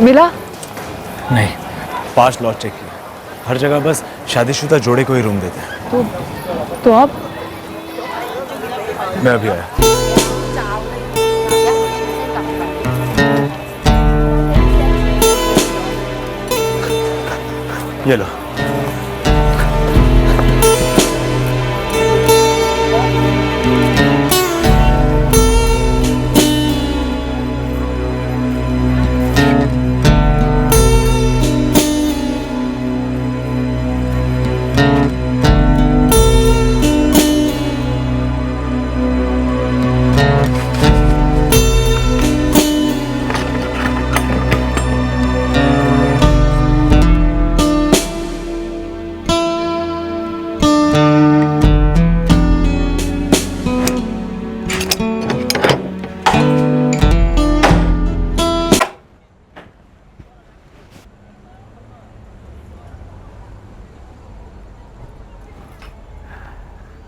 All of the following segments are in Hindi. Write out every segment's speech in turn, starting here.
मिला? नहीं, 5 लॉट चेक किया, हर जगह बस शादीशुदा जोड़े को ही रूम देते हैं। तो अब मैं अभी आया। ये लो।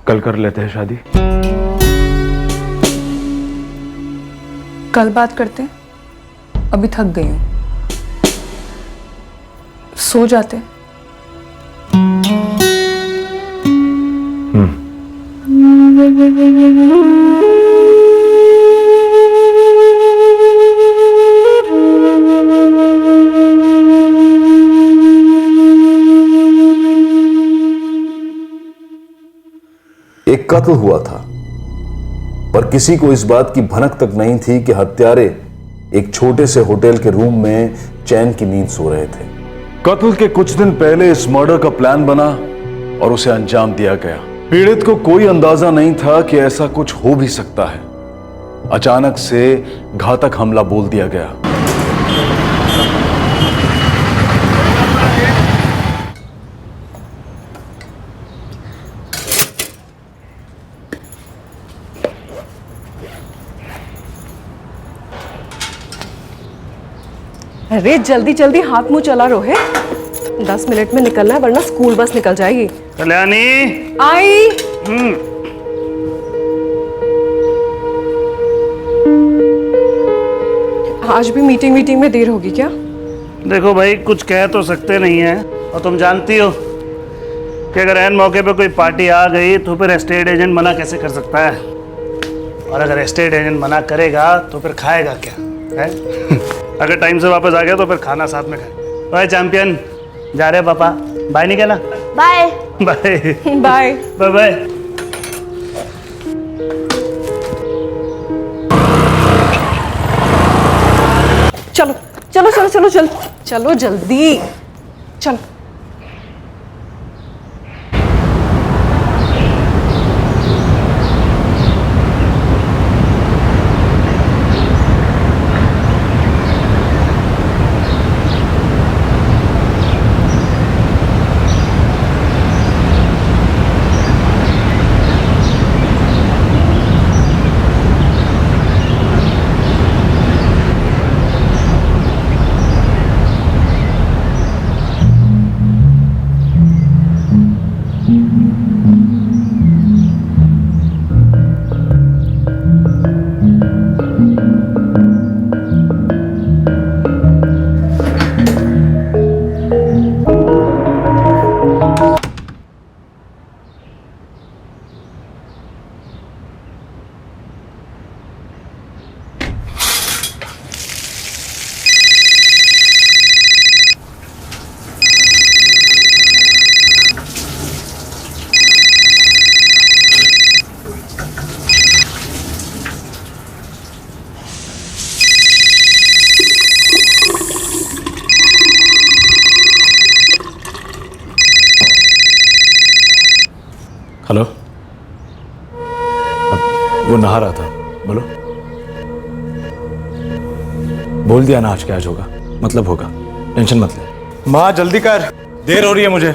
कल कर लेते हैं शादी। कल बात करते हैं, अभी थक गई हूं, सो जाते। एक कत्ल हुआ था, पर किसी को इस बात की भनक तक नहीं थी कि हत्यारे एक छोटे से होटल के रूम में चैन की नींद सो रहे थे। कत्ल के कुछ दिन पहले इस मर्डर का प्लान बना और उसे अंजाम दिया गया। पीड़ित को कोई अंदाजा नहीं था कि ऐसा कुछ हो भी सकता है। अचानक से घातक हमला बोल दिया गया। अरे जल्दी जल्दी हाथ मुंह चला रोहित, 10 मिनट में निकलना है वरना स्कूल बस निकल जाएगी। कल्याणी आई। आज भी मीटिंग में देर होगी क्या? देखो भाई, कुछ कह तो सकते नहीं है, और तुम जानती हो कि अगर ऐन मौके पे कोई पार्टी आ गई तो फिर एस्टेट एजेंट मना कैसे कर सकता है, और अगर एस्टेट एजेंट मना करेगा तो फिर खाएगा क्या है? अगर टाइम से वापस आ गया तो फिर खाना साथ में खाए। बाय चैंपियन, जा रहे पापा, बाय नहीं कहना। Bye bye bye bye bye. चलो चलो चलो चलो चलो चलो जल्दी चलो। हेलो, वो नहा रहा था, बोलो। बोल दिया ना आज क्या आज होगा, मतलब होगा, टेंशन मत ले। माँ जल्दी कर, देर हो रही है मुझे।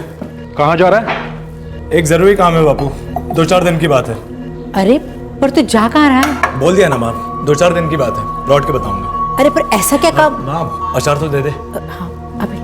कहाँ जा रहा है? एक जरूरी काम है बापू, 2-4 दिन की बात है। अरे पर तू जा कहाँ रहा है? बोल दिया ना माँ, 2-4 दिन की बात है, लौट के बताऊंगा। अरे पर ऐसा क्या काम? माँ अचार तो दे दे। हाँ अभी।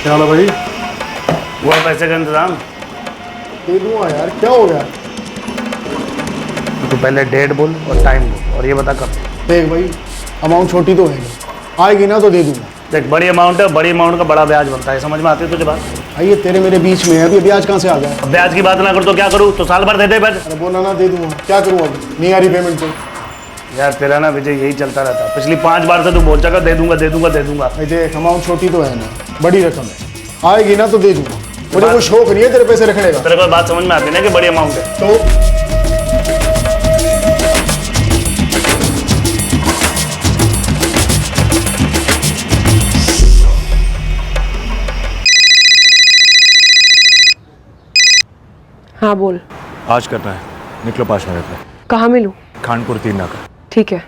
क्या हाल है भाई? हुआ पैसे का इंतजाम? दे दूंगा यार, क्या हो गया? तो पहले डेट बोल और टाइम बोल और ये बता कब। देख भाई, अमाउंट छोटी तो है नहीं, आएगी ना तो दे दूंगा। देख बड़ी अमाउंट है, बड़ी अमाउंट का बड़ा ब्याज बनता है, समझ में आती है तुझे बात? भाई ये तेरे मेरे बीच में है, अभी ब्याज कहाँ से आ गया? अब ब्याज की बात ना कर तो क्या करूँ, तो साल भर दे दे बस। अरे बोला ना दे दूंगा, क्या करूँ अब? नहीं आ रही पेमेंट तो। यार तेरा ना विजय यही चलता रहता है, पिछली 5 बार से तू बोल चुका दे दूंगा दे दूंगा दे दूंगा। भाई देख, अमाउंट छोटी तो है ना, बड़ी रकम है, आएगी ना तो दे दूंगा। मुझे कोई शौक नहीं है तेरे पैसे रखने का। तेरे को बात समझ में आती है ना कि बड़ी अमाउंट है? तो हाँ बोल। आज करना है, निकलो 5 मिनट में। कहाँ मिलूँ? खानपुर 3 नाका। ठीक है।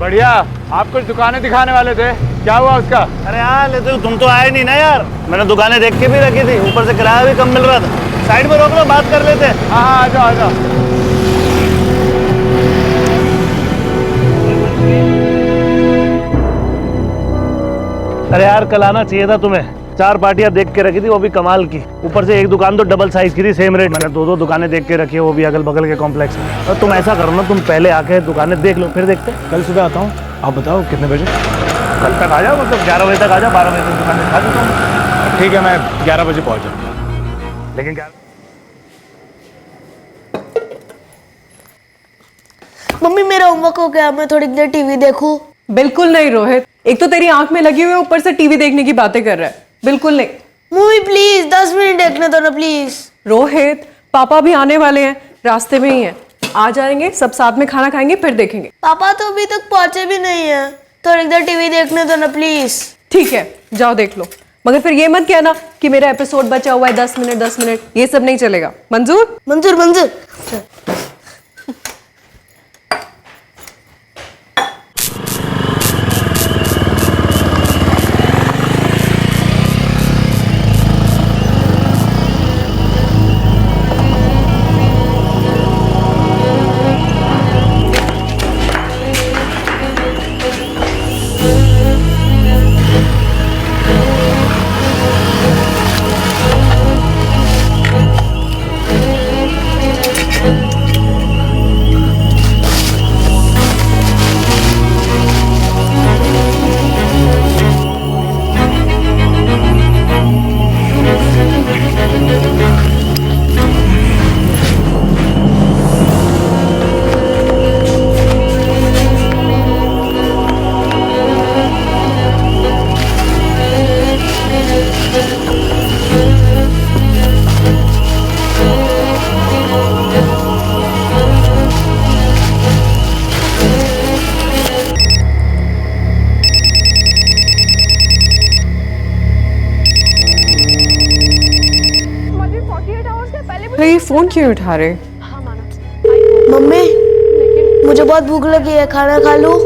बढ़िया। आप कुछ दुकानें दिखाने वाले थे, क्या हुआ उसका? अरे यार लेते तुम तो आए नहीं ना यार। मैंने दुकानें देख के भी रखी थी, ऊपर से किराया भी कम मिल रहा था। साइड में रोक लो, बात कर लेते हैं। हाँ हाँ, आ जाओ आ जाओ। अरे यार कल आना चाहिए था तुम्हें। 4 पार्टियां देख के रखी थी, वो भी कमाल की। ऊपर से एक दुकान तो डबल साइज की थी, सेम रेट। मैंने 2 दुकानें देख के रखी है, वो भी अगल बगल के कॉम्प्लेक्स में। और तुम ऐसा करो ना, तुम पहले आके दुकानें देख लो, फिर देखते। कल सुबह आता हूँ, आप बताओ कितने बजे? कल तक आ जाओ, मतलब 11 बजे तक आ जाओ, 12 बजे तक दुकान दिखा देता हूँ। ठीक है, मैं 11 बजे पहुँच जाऊँगा। लेकिन क्या मम्मी मेरा होमवर्क हो गया, मैं थोड़ी देर टीवी देखूं? बिल्कुल नहीं रोहित, एक तो तेरी आंख में लगी हुई है, ऊपर से टीवी देखने की बातें कर रहा है। बिल्कुल नहीं। मम्मी प्लीज 10 मिनट देखने दो ना प्लीज। रोहित, पापा भी आने वाले हैं, रास्ते में ही हैं। आ जाएंगे, सब साथ में खाना खाएंगे, फिर देखेंगे। पापा तो अभी तक पहुंचे भी नहीं है, थोड़ी देर टीवी देखने दो ना प्लीज। ठीक है, जाओ देख लो, मगर फिर ये मत कहना कि मेरा एपिसोड बचा हुआ है 10 मिनट 10 मिनट, ये सब नहीं चलेगा। मंजूर? मंजूर मंजूर। ये फोन क्यों उठा रहे? मम्मी मुझे बहुत भूख लगी है, खाना खा लूं?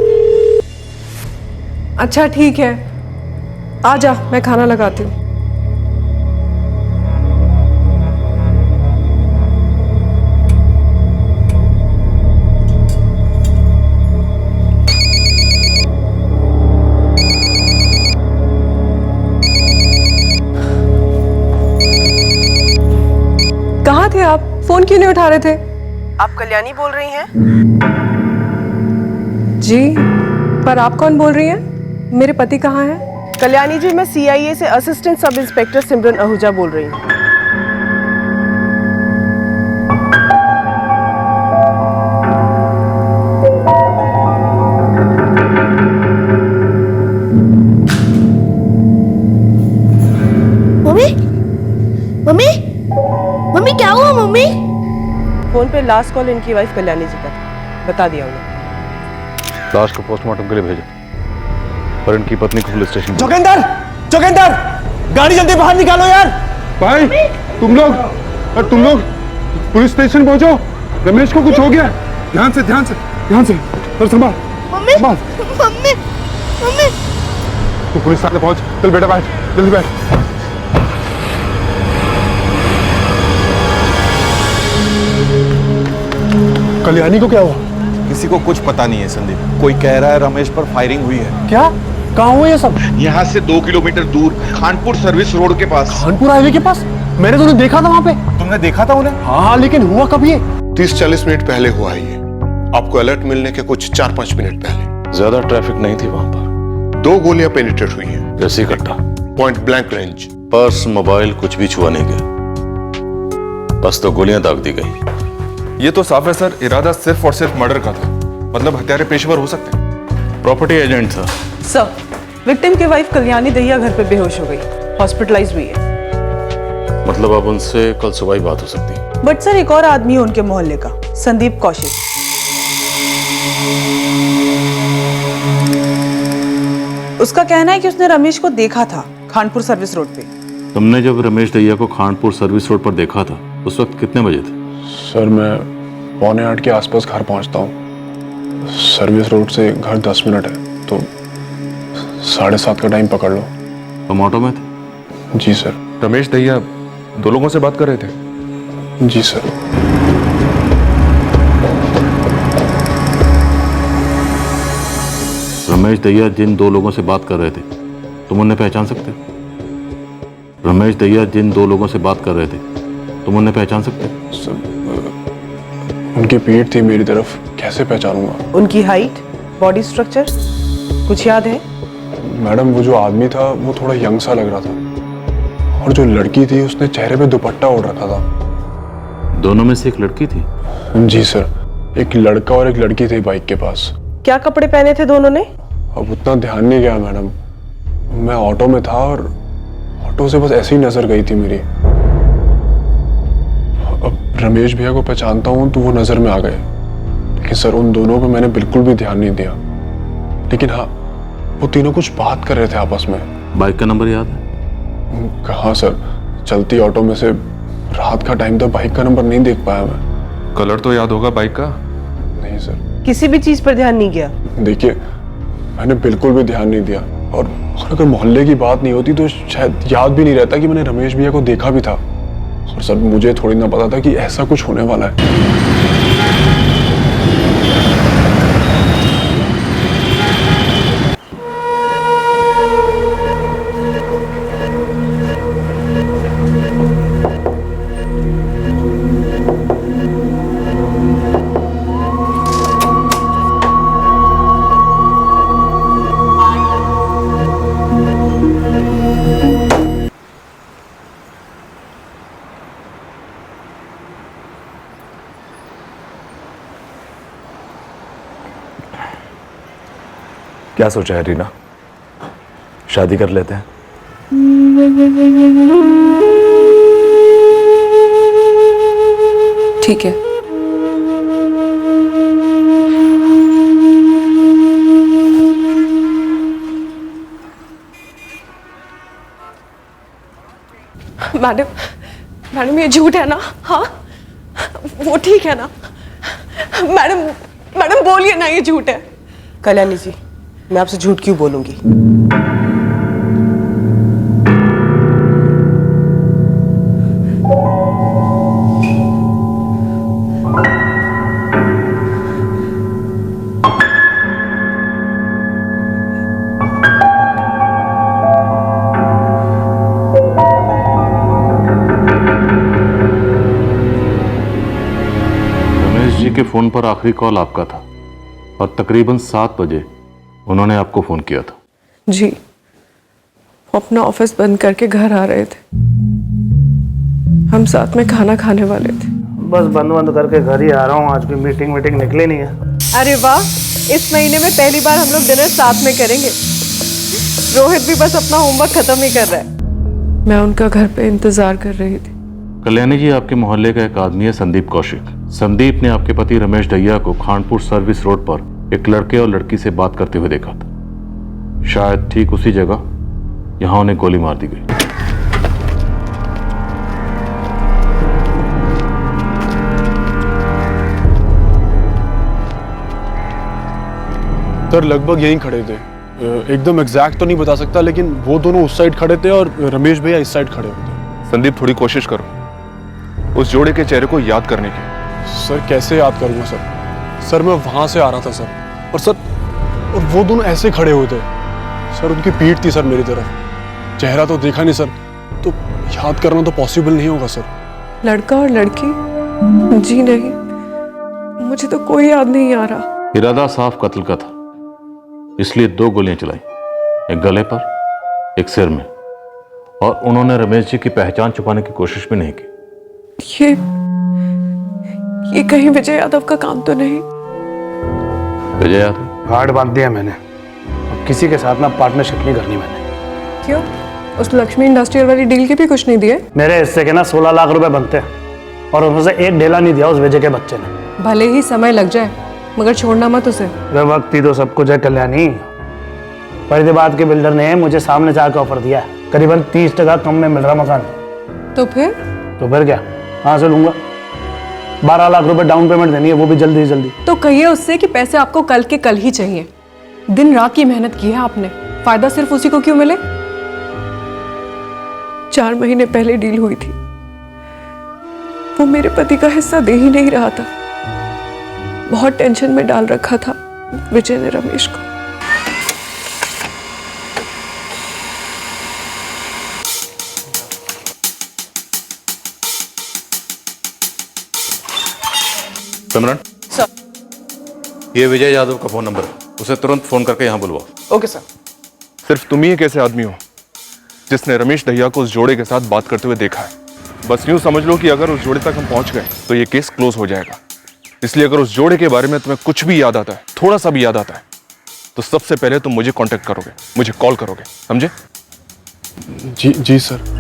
अच्छा ठीक है, आ जा, मैं खाना लगाती हूँ। कहाँ थे आप? फोन क्यों नहीं उठा रहे थे? आप कल्याणी बोल रही हैं? जी, पर आप कौन बोल रही हैं? मेरे पति कहाँ हैं? कल्याणी जी, मैं सीआईए से असिस्टेंट सब इंस्पेक्टर सिमरन आहूजा बोल रही हूँ। मम्मी मम्मी मम्मी क्या हुआ मम्मी? फोन पे लास्ट कॉल इनकी वाइफ कल्याणी जी का था, बता दिया उन्हें। लाश को पोस्टमार्टम के लिए भेजो और इनकी पत्नी को पुलिस स्टेशन। जोगिंदर, जोगिंदर, गाड़ी जल्दी बाहर निकालो यार। भाई तुम लोग पुलिस स्टेशन पहुंचो, रमेश को कुछ हो गया। ध्यान से और संभाल। मम्मी मम्मी मम्मी तू पुलिस थाने पहुंच, चल बेटा बैठ, जल्दी बैठ। कल्याणी को क्या हुआ? किसी को कुछ पता नहीं है संदीप। कोई कह रहा है रमेश पर फायरिंग हुई है। क्या? कहाँ हुआ ये सब? यहाँ से 2 किलोमीटर दूर खानपुर सर्विस रोड के पास। खानपुर हाईवे के पास? मैंने तो उन्हें देखा था वहाँ पे। तुमने देखा था उन्हें? हाँ, लेकिन हुआ कब ये? 30-40 मिनट पहले हुआ है ये। आपको अलर्ट मिलने के कुछ 4-5 मिनट पहले। ज्यादा ट्रैफिक नहीं थी वहां पर। 2 गोलियां पेनिट्रेट हुई हैं। जैसी कट्टा, point blank range. Purse, mobile कुछ भी छुआ नहीं गया, बस तो गोलियां दाग दी गई। ये तो साफ है सर, इरादा सिर्फ और सिर्फ मर्डर का था। मतलब हत्यारे पेशेवर हो सकते हैं। प्रॉपर्टी एजेंट था। सर, विक्टिम की वाइफ कल्याणी दहिया घर पे बेहोश हो गई, हॉस्पिटलाइज हुई है। मतलब अब उनसे कल सुबह ही बात हो सकती है। बट सर एक और आदमी है उनके मोहल्ले का, संदीप कौशिक। उसका कहना है कि उसने रमेश को देखा था खानपुर सर्विस रोड पे। तुमने जब रमेश दहिया को खानपुर सर्विस रोड पर देखा था उस वक्त कितने बजे थे? सर मैं 7:45 के आसपास घर पहुंचता हूँ। सर्विस रोड से घर 10 मिनट है, तो 7:30 का टाइम पकड़ लो। तुम ऑटो में थे? जी सर। रमेश दहिया 2 लोगों से बात कर रहे थे? जी सर। रमेश दहिया जिन 2 लोगों से बात कर रहे थे, तुम उन्हें पहचान सकते हो? रमेश दहिया जिन 2 लोगों से बात कर रहे थे, तुम उन्हें पहचान सकते हो? सर, उनकी पीठ थी मेरी तरफ, कैसे पहचानूंगा? उनकी हाइट, बॉडी स्ट्रक्चर कुछ याद है? मैडम, वो जो आदमी था वो थोड़ा यंग सा लग रहा था, और जो लड़की थी उसने चेहरे पे दुपट्टा ओढ़ रखा था। दोनों में से एक लड़की थी? जी सर, एक लड़का और एक लड़की थी बाइक के पास। क्या कपड़े पहने थे दोनों ने? अब उतना ध्यान नहीं गया मैडम, मैं ऑटो में था और ऑटो से बस ऐसे ही नजर गई थी मेरी। अब रमेश भैया को पहचानता हूँ तो वो नजर में आ गए, लेकिन सर उन दोनों को मैंने बिल्कुल भी ध्यान नहीं दिया। लेकिन हाँ, वो तीनों कुछ बात कर रहे थे आपस में। बाइक का नंबर याद है? कहाँ सर, चलती ऑटो में से रात का टाइम था, बाइक का नंबर नहीं देख पाया मैं। कलर तो याद होगा बाइक का? नहीं सर। किसी भी चीज पर ध्यान नहीं किया? देखिए, मैंने बिल्कुल भी ध्यान नहीं दिया, और अगर मोहल्ले की बात नहीं होती तो शायद याद भी नहीं रहता कि मैंने रमेश भैया को देखा भी था। और सर मुझे थोड़ी ना पता था कि ऐसा कुछ होने वाला है। क्या सोचा है रीना? शादी कर लेते हैं? ठीक है। मैडम ये झूठ है ना? हाँ, वो ठीक है ना? मैडम बोलिए ना, ये झूठ है। कल्याणी जी, मैं आपसे झूठ क्यों बोलूंगी? रमेश जी के फोन पर आखिरी कॉल आपका था और तकरीबन 7 बजे उन्होंने आपको फोन किया था। जी, वो अपना ऑफिस बंद करके घर आ रहे थे। हम साथ में खाना खाने वाले थे। बस बंद करके घर ही आ रहा हूँ, आज भी मीटिंग निकली नहीं है। अरे वाह, इस महीने में पहली बार हम लोग डिनर साथ में करेंगे। रोहित भी बस अपना होमवर्क खत्म ही कर रहा है। मैं उनका घर पे इंतजार कर रही थी। कल्याणी जी, आपके मोहल्ले का एक आदमी है संदीप कौशिक। संदीप ने आपके पति रमेश दहिया को खानपुर सर्विस रोड पर एक लड़के और लड़की से बात करते हुए देखा था। शायद ठीक उसी जगह यहां उन्हें गोली मार दी गई। सर लगभग यहीं खड़े थे, एकदम एग्जैक्ट तो नहीं बता सकता, लेकिन वो दोनों उस साइड खड़े थे और रमेश भैया इस साइड खड़े होते। संदीप, थोड़ी कोशिश करो उस जोड़े के चेहरे को याद करने की। सर कैसे याद करूंगा सर? सर मैं वहां से आ रहा था सर, और वो दोनों ऐसे खड़े हुए थे सर। उनकी पीठ थी सर मेरी तरफ, चेहरा तो देखा नहीं सर, तो याद करना तो पॉसिबल नहीं होगा सर। लड़का और लड़की? जी नहीं, मुझे तो कोई याद नहीं आ रहा। इरादा साफ कत्ल का था, इसलिए 2 गोलियां चलाई, एक गले पर, एक सिर में। और उन्होंने रमेश जी की पहचान छुपाने की कोशिश भी नहीं की। ये कहीं विजय यादव का काम तो नहीं? विजय यादव? कार्ड बांध दिया मैंने, अब किसी के साथ ना पार्टनरशिप नहीं करनी मैंने। क्यों? उस लक्ष्मी इंडस्ट्रियल वाली डील के भी कुछ नहीं दिए? मेरे हिस्से के ना 16 लाख रुपए बनते हैं, और उनमें से एक ढेला नहीं दिया उस विजय के बच्चे ने। भले ही समय लग जाए, मगर छोड़ना मत उसे। वक्त ही तो सब कुछ है कल्याणी। फरीदाबाद के बिल्डर ने मुझे सामने से आकर ऑफर दिया, करीबन 30% कम में मिल रहा मकान। तो फिर क्या, कहाँ से लूंगा? 12 लाख रुपए डाउन पेमेंट देनी है, वो भी जल्दी से जल्दी। तो कहिए उससे कि पैसे आपको कल के कल ही चाहिए। दिन रात की मेहनत की है आपने, फायदा सिर्फ उसी को क्यों मिले? 4 महीने पहले डील हुई थी, वो मेरे पति का हिस्सा दे ही नहीं रहा था। बहुत टेंशन में डाल रखा था विजय ने रमेश को। सिमरन सर। ये विजय यादव का फोन नंबर है, उसे तुरंत फोन करके यहाँ बुलवाओ। Okay sir. सिर्फ तुम ही एक ऐसे आदमी हो जिसने रमेश दहिया को उस जोड़े के साथ बात करते हुए देखा है। बस यूं समझ लो कि अगर उस जोड़े तक हम पहुंच गए तो ये केस क्लोज हो जाएगा। इसलिए अगर उस जोड़े के बारे में तुम्हें कुछ भी याद आता है, थोड़ा सा भी याद आता है, तो सबसे पहले तुम मुझे कांटेक्ट करोगे, मुझे कॉल करोगे, समझे? जी जी सर।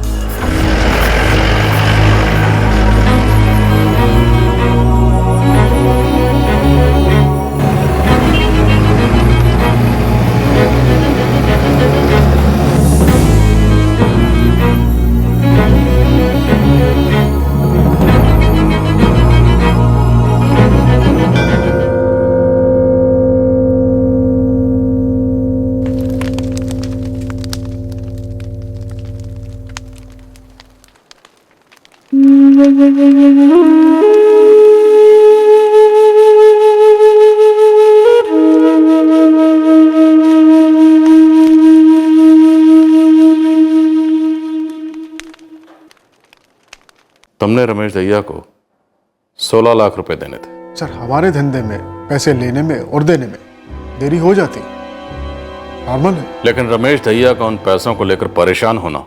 तुमने रमेश दहिया को 16 लाख रुपए देने थे। सर हमारे धंधे में पैसे लेने में और देने में देरी हो जाती, नॉर्मल है। लेकिन रमेश दहिया का उन पैसों को लेकर परेशान होना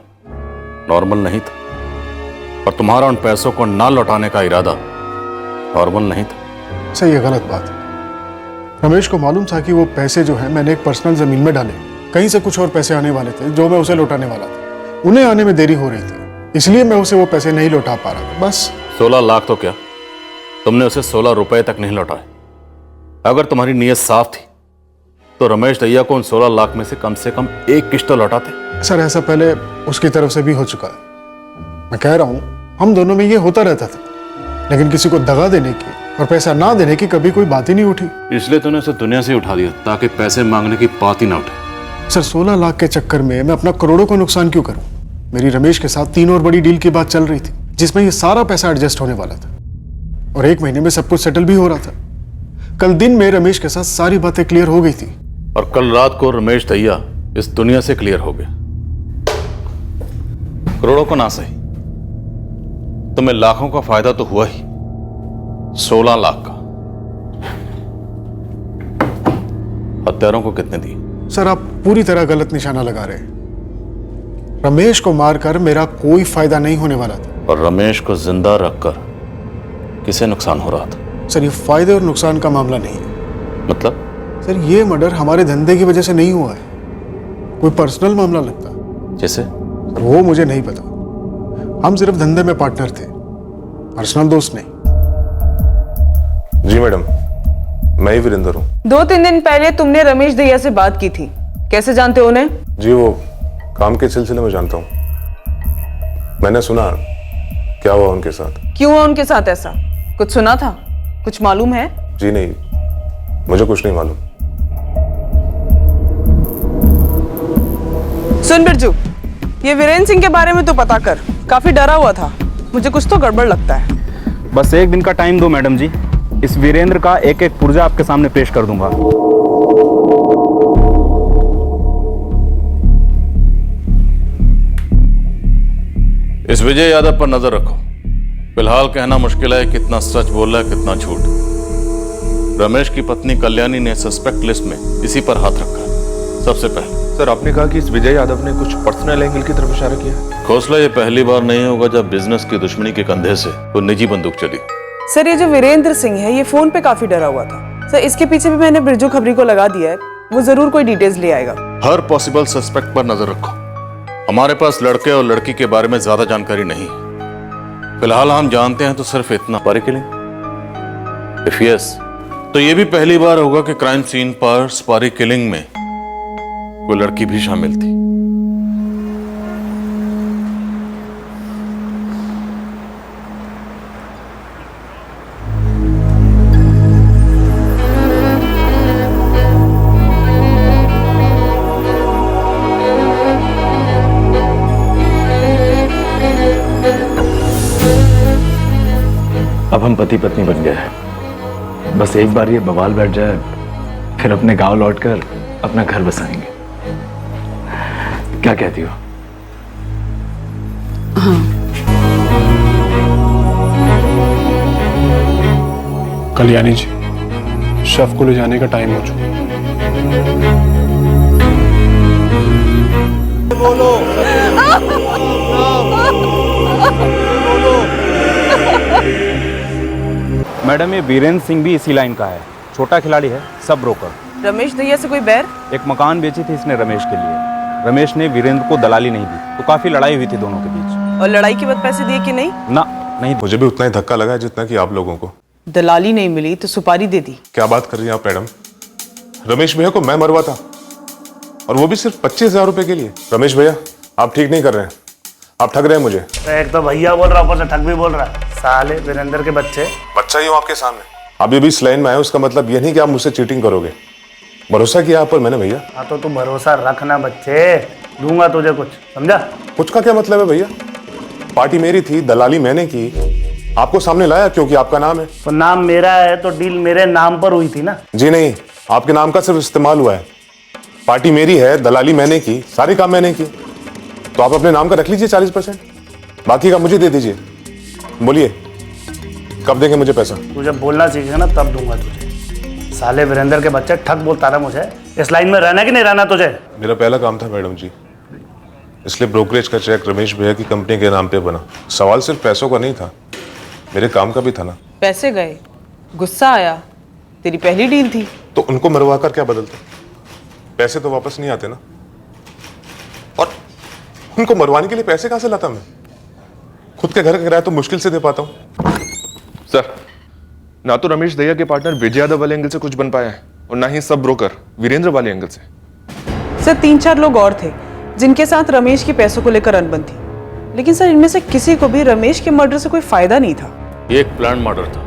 नॉर्मल नहीं था, और तुम्हारा उन पैसों को ना लौटाने का इरादा नॉर्मल नहीं था। सर ये गलत बात है। रमेश को मालूम था कि वो पैसे जो है मैंने एक पर्सनल जमीन में डाले, कहीं से कुछ और पैसे आने वाले थे जो मैं उसे लौटाने वाला था। उन्हें आने में देरी हो रही थी, इसलिए मैं उसे वो पैसे नहीं लौटा पा रहा था, बस। 16 लाख तो क्या, तुमने उसे 16 रुपए तक नहीं लौटाए। अगर तुम्हारी नीयत साफ थी तो रमेश दहिया को उन 16 लाख में से कम एक किस्त तो लौटाते। सर ऐसा पहले उसकी तरफ से भी हो चुका है। मैं कह रहा हूँ हम दोनों में ये होता रहता था, लेकिन किसी को दगा देने की और पैसा ना देने की कभी कोई बात ही नहीं उठी। इसलिए तूने उसे दुनिया से उठा दिया ताकि पैसे मांगने की बात ही ना उठे। सर 16 लाख के चक्कर में मैं अपना करोड़ों का नुकसान क्यों करूं? मेरी रमेश के साथ 3 और बड़ी डील की बात चल रही थी, जिसमें ये सारा पैसा एडजस्ट होने वाला था और 1 महीने में सब कुछ सेटल भी हो रहा था। कल दिन में रमेश के साथ सारी बातें क्लियर हो गई थी और कल रात को रमेश दहिया इस दुनिया से क्लियर हो गया। करोड़ों को ना सही, तुम्हें लाखों का फायदा तो हुआ ही, 16 लाख का। हत्यारों को कितने दिए? सर आप पूरी तरह गलत निशाना लगा रहे हैं। रमेश को मारकर मेरा कोई फायदा नहीं होने वाला था। और रमेश को जिंदा रखकर किसे नुकसान हो रहा था? सर ये फायदे और नुकसान का मामला नहीं है। मतलब? सर ये मर्डर हमारे धंधे की वजह से नहीं हुआ है, कोई पर्सनल मामला लगता। जैसे? सर वो मुझे नहीं पता, हम सिर्फ धंधे में पार्टनर थे, पर्सनल दोस्त नहीं। जी मैडम, मैं ही वीरेंद्र हूँ। 2-3 दिन पहले तुमने रमेश दहिया से बात की थी, कैसे जानते हो उन्हें? जी वो काम के सिलसिले में जानता हूँ। मैंने सुना क्या हुआ उनके साथ। क्यों हुआ उनके साथ ऐसा? कुछ सुना था? कुछ मालूम है? जी नहीं, मुझे कुछ नहीं मालूम। सुन बिरजू, ये वीरेंद्र सिंह के बारे में तो पता कर, काफी डरा हुआ था, मुझे कुछ तो गड़बड़ लगता है। बस 1 दिन का टाइम दो मैडम जी, इस वीरेंद्र का एक एक पुर्जा आपके सामने पेश कर दूंगा। इस विजय यादव पर नजर रखो। फिलहाल कहना मुश्किल है कितना सच बोल रहा है कितना झूठ। रमेश की पत्नी कल्याणी ने सस्पेक्ट लिस्ट में इसी पर हाथ रखा है। सबसे पहले सर आपने कहा कि इस विजय यादव ने कुछ पर्सनल एंगल की तरफ इशारा किया है। खोसला ये पहली बार नहीं होगा जब बिजनेस की दुश्मनी के कंधे से वो निजी बंदूक चली। सर ये जो वीरेंद्र सिंह है ये फोन पे काफी डरा हुआ था। सर इसके पीछे भी मैंने बिरजू खबरी को लगा दिया है, वो जरूर कोई डिटेल्स ले आएगा। हर पॉसिबल सस्पेक्ट पर नजर रखो। हमारे पास लड़के और लड़की के बारे में ज्यादा जानकारी नहीं है। फिलहाल हम जानते हैं तो सिर्फ इतना। स्पारी किलिंग? इफ यस, तो ये भी पहली बार होगा कि क्राइम सीन पर स्पारी किलिंग में कोई लड़की भी शामिल थी। हम पति पत्नी बन गए हैं। बस एक बार ये बवाल बैठ जाए, फिर अपने गांव लौटकर अपना घर बसाएंगे। क्या कहती हो? हाँ। कल्याणी जी, शव को ले जाने का टाइम हो चुका। बोलो। मैडम, ये वीरेंद्र सिंह भी इसी लाइन का है, छोटा खिलाड़ी है, सब ब्रोकर। रमेश दहिया से कोई बैर? एक मकान बेची थी इसने रमेश के लिए। रमेश ने वीरेंद्र को दलाली नहीं दी, तो काफी लड़ाई हुई थी दोनों के बीच। और लड़ाई के बाद पैसे दिए कि नहीं? ना, नहीं। मुझे भी उतना ही धक्का लगा है जितना कि आप लोगों को। दलाली नहीं मिली तो सुपारी दे दी। क्या बात कर रही हैं आप मैडम? रमेश भैया को मैं मरवा था, और वो भी सिर्फ 25,000 रुपए के लिए। रमेश भैया, आप ठीक नहीं कर रहे हैं, आप ठग रहे हैं मुझे। एक तो भैया बोल रहा, ऊपर से ठग भी बोल रहा। साले वीरेंद्र के बच्चे। बच्चा ही हूं आपके सामने, आप अभी इस लाइन में आए, उसका मतलब ये नहीं कि आप मुझसे चीटिंग करोगे। भरोसा किया आप पर मैंने भैया। हाँ तो तू भरोसा रखना बच्चे, दूंगा तुझे कुछ, समझा? कुछ का क्या मतलब है भैया? पार्टी मेरी थी, दलाली मैंने की, आपको सामने लाया क्योंकि आपका नाम है। तो नाम मेरा है तो डील मेरे नाम पर हुई थी ना? जी नहीं, आपके नाम का सिर्फ इस्तेमाल हुआ है। पार्टी मेरी है, दलाली मैंने की, सारे काम मैंने की, तो आप अपने नाम का रख लीजिए 40%, बाकी का मुझे दे दीजिए। बोलिए, कब देंगे मुझे पैसा? तू जब बोलना सीखेगा ना तब दूंगा तुझे। साले वीरेंद्र के बच्चे, ठग बोलता रहा मुझे। इस लाइन में रहना कि नहीं रहना तुझे? मेरा पहला काम था मैडम जी, इसलिए ब्रोकरेज का चेक रमेश भैया की कंपनी के नाम पे बना। सवाल सिर्फ पैसों का नहीं था, मेरे काम का भी था ना। पैसे गए, गुस्सा आया, तेरी पहली डील थी। तो उनको मरवा कर क्या बदलते? पैसे तो वापस नहीं आते ना, और उनको मरवाने के लिए पैसे कहां से लाता मैं? खुद के घर का किराया तो मुश्किल से दे पाता हूं। सर, ना तो रमेश दहिया के पार्टनर विजय यादव वाले एंगल से कुछ बन पाया है, और ना ही सब ब्रोकर वीरेंद्र वाले एंगल से। सर, 3-4 लोग और थे जिनके साथ रमेश की पैसों को लेकर अनबन थी, लेकिन सर इनमें से किसी को भी रमेश के मर्डर से कोई फायदा नहीं था। एक प्लान मर्डर था,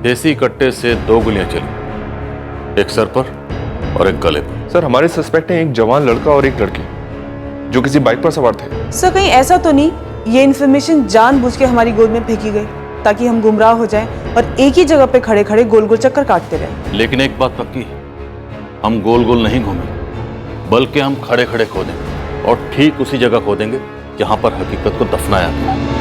देसी कट्टे से 2 गोलियां चली, एक सर पर और एक गले पर। सर, हमारे सस्पेक्ट हैं एक जवान लड़का और एक लड़की, जो किसी बाइक पर सवार थे। सर, कहीं ऐसा तो नहीं ये इन्फॉर्मेशन जानबूझ के हमारी गोद में फेंकी गई ताकि हम गुमराह हो जाएं और एक ही जगह पे खड़े खड़े गोल गोल चक्कर काटते रहे? लेकिन एक बात पक्की है, हम गोल गोल नहीं घूमेंगे, बल्कि हम खड़े खड़े खोदेंगे, और ठीक उसी जगह खोदेंगे जहां पर हकीकत को दफनाया गया है।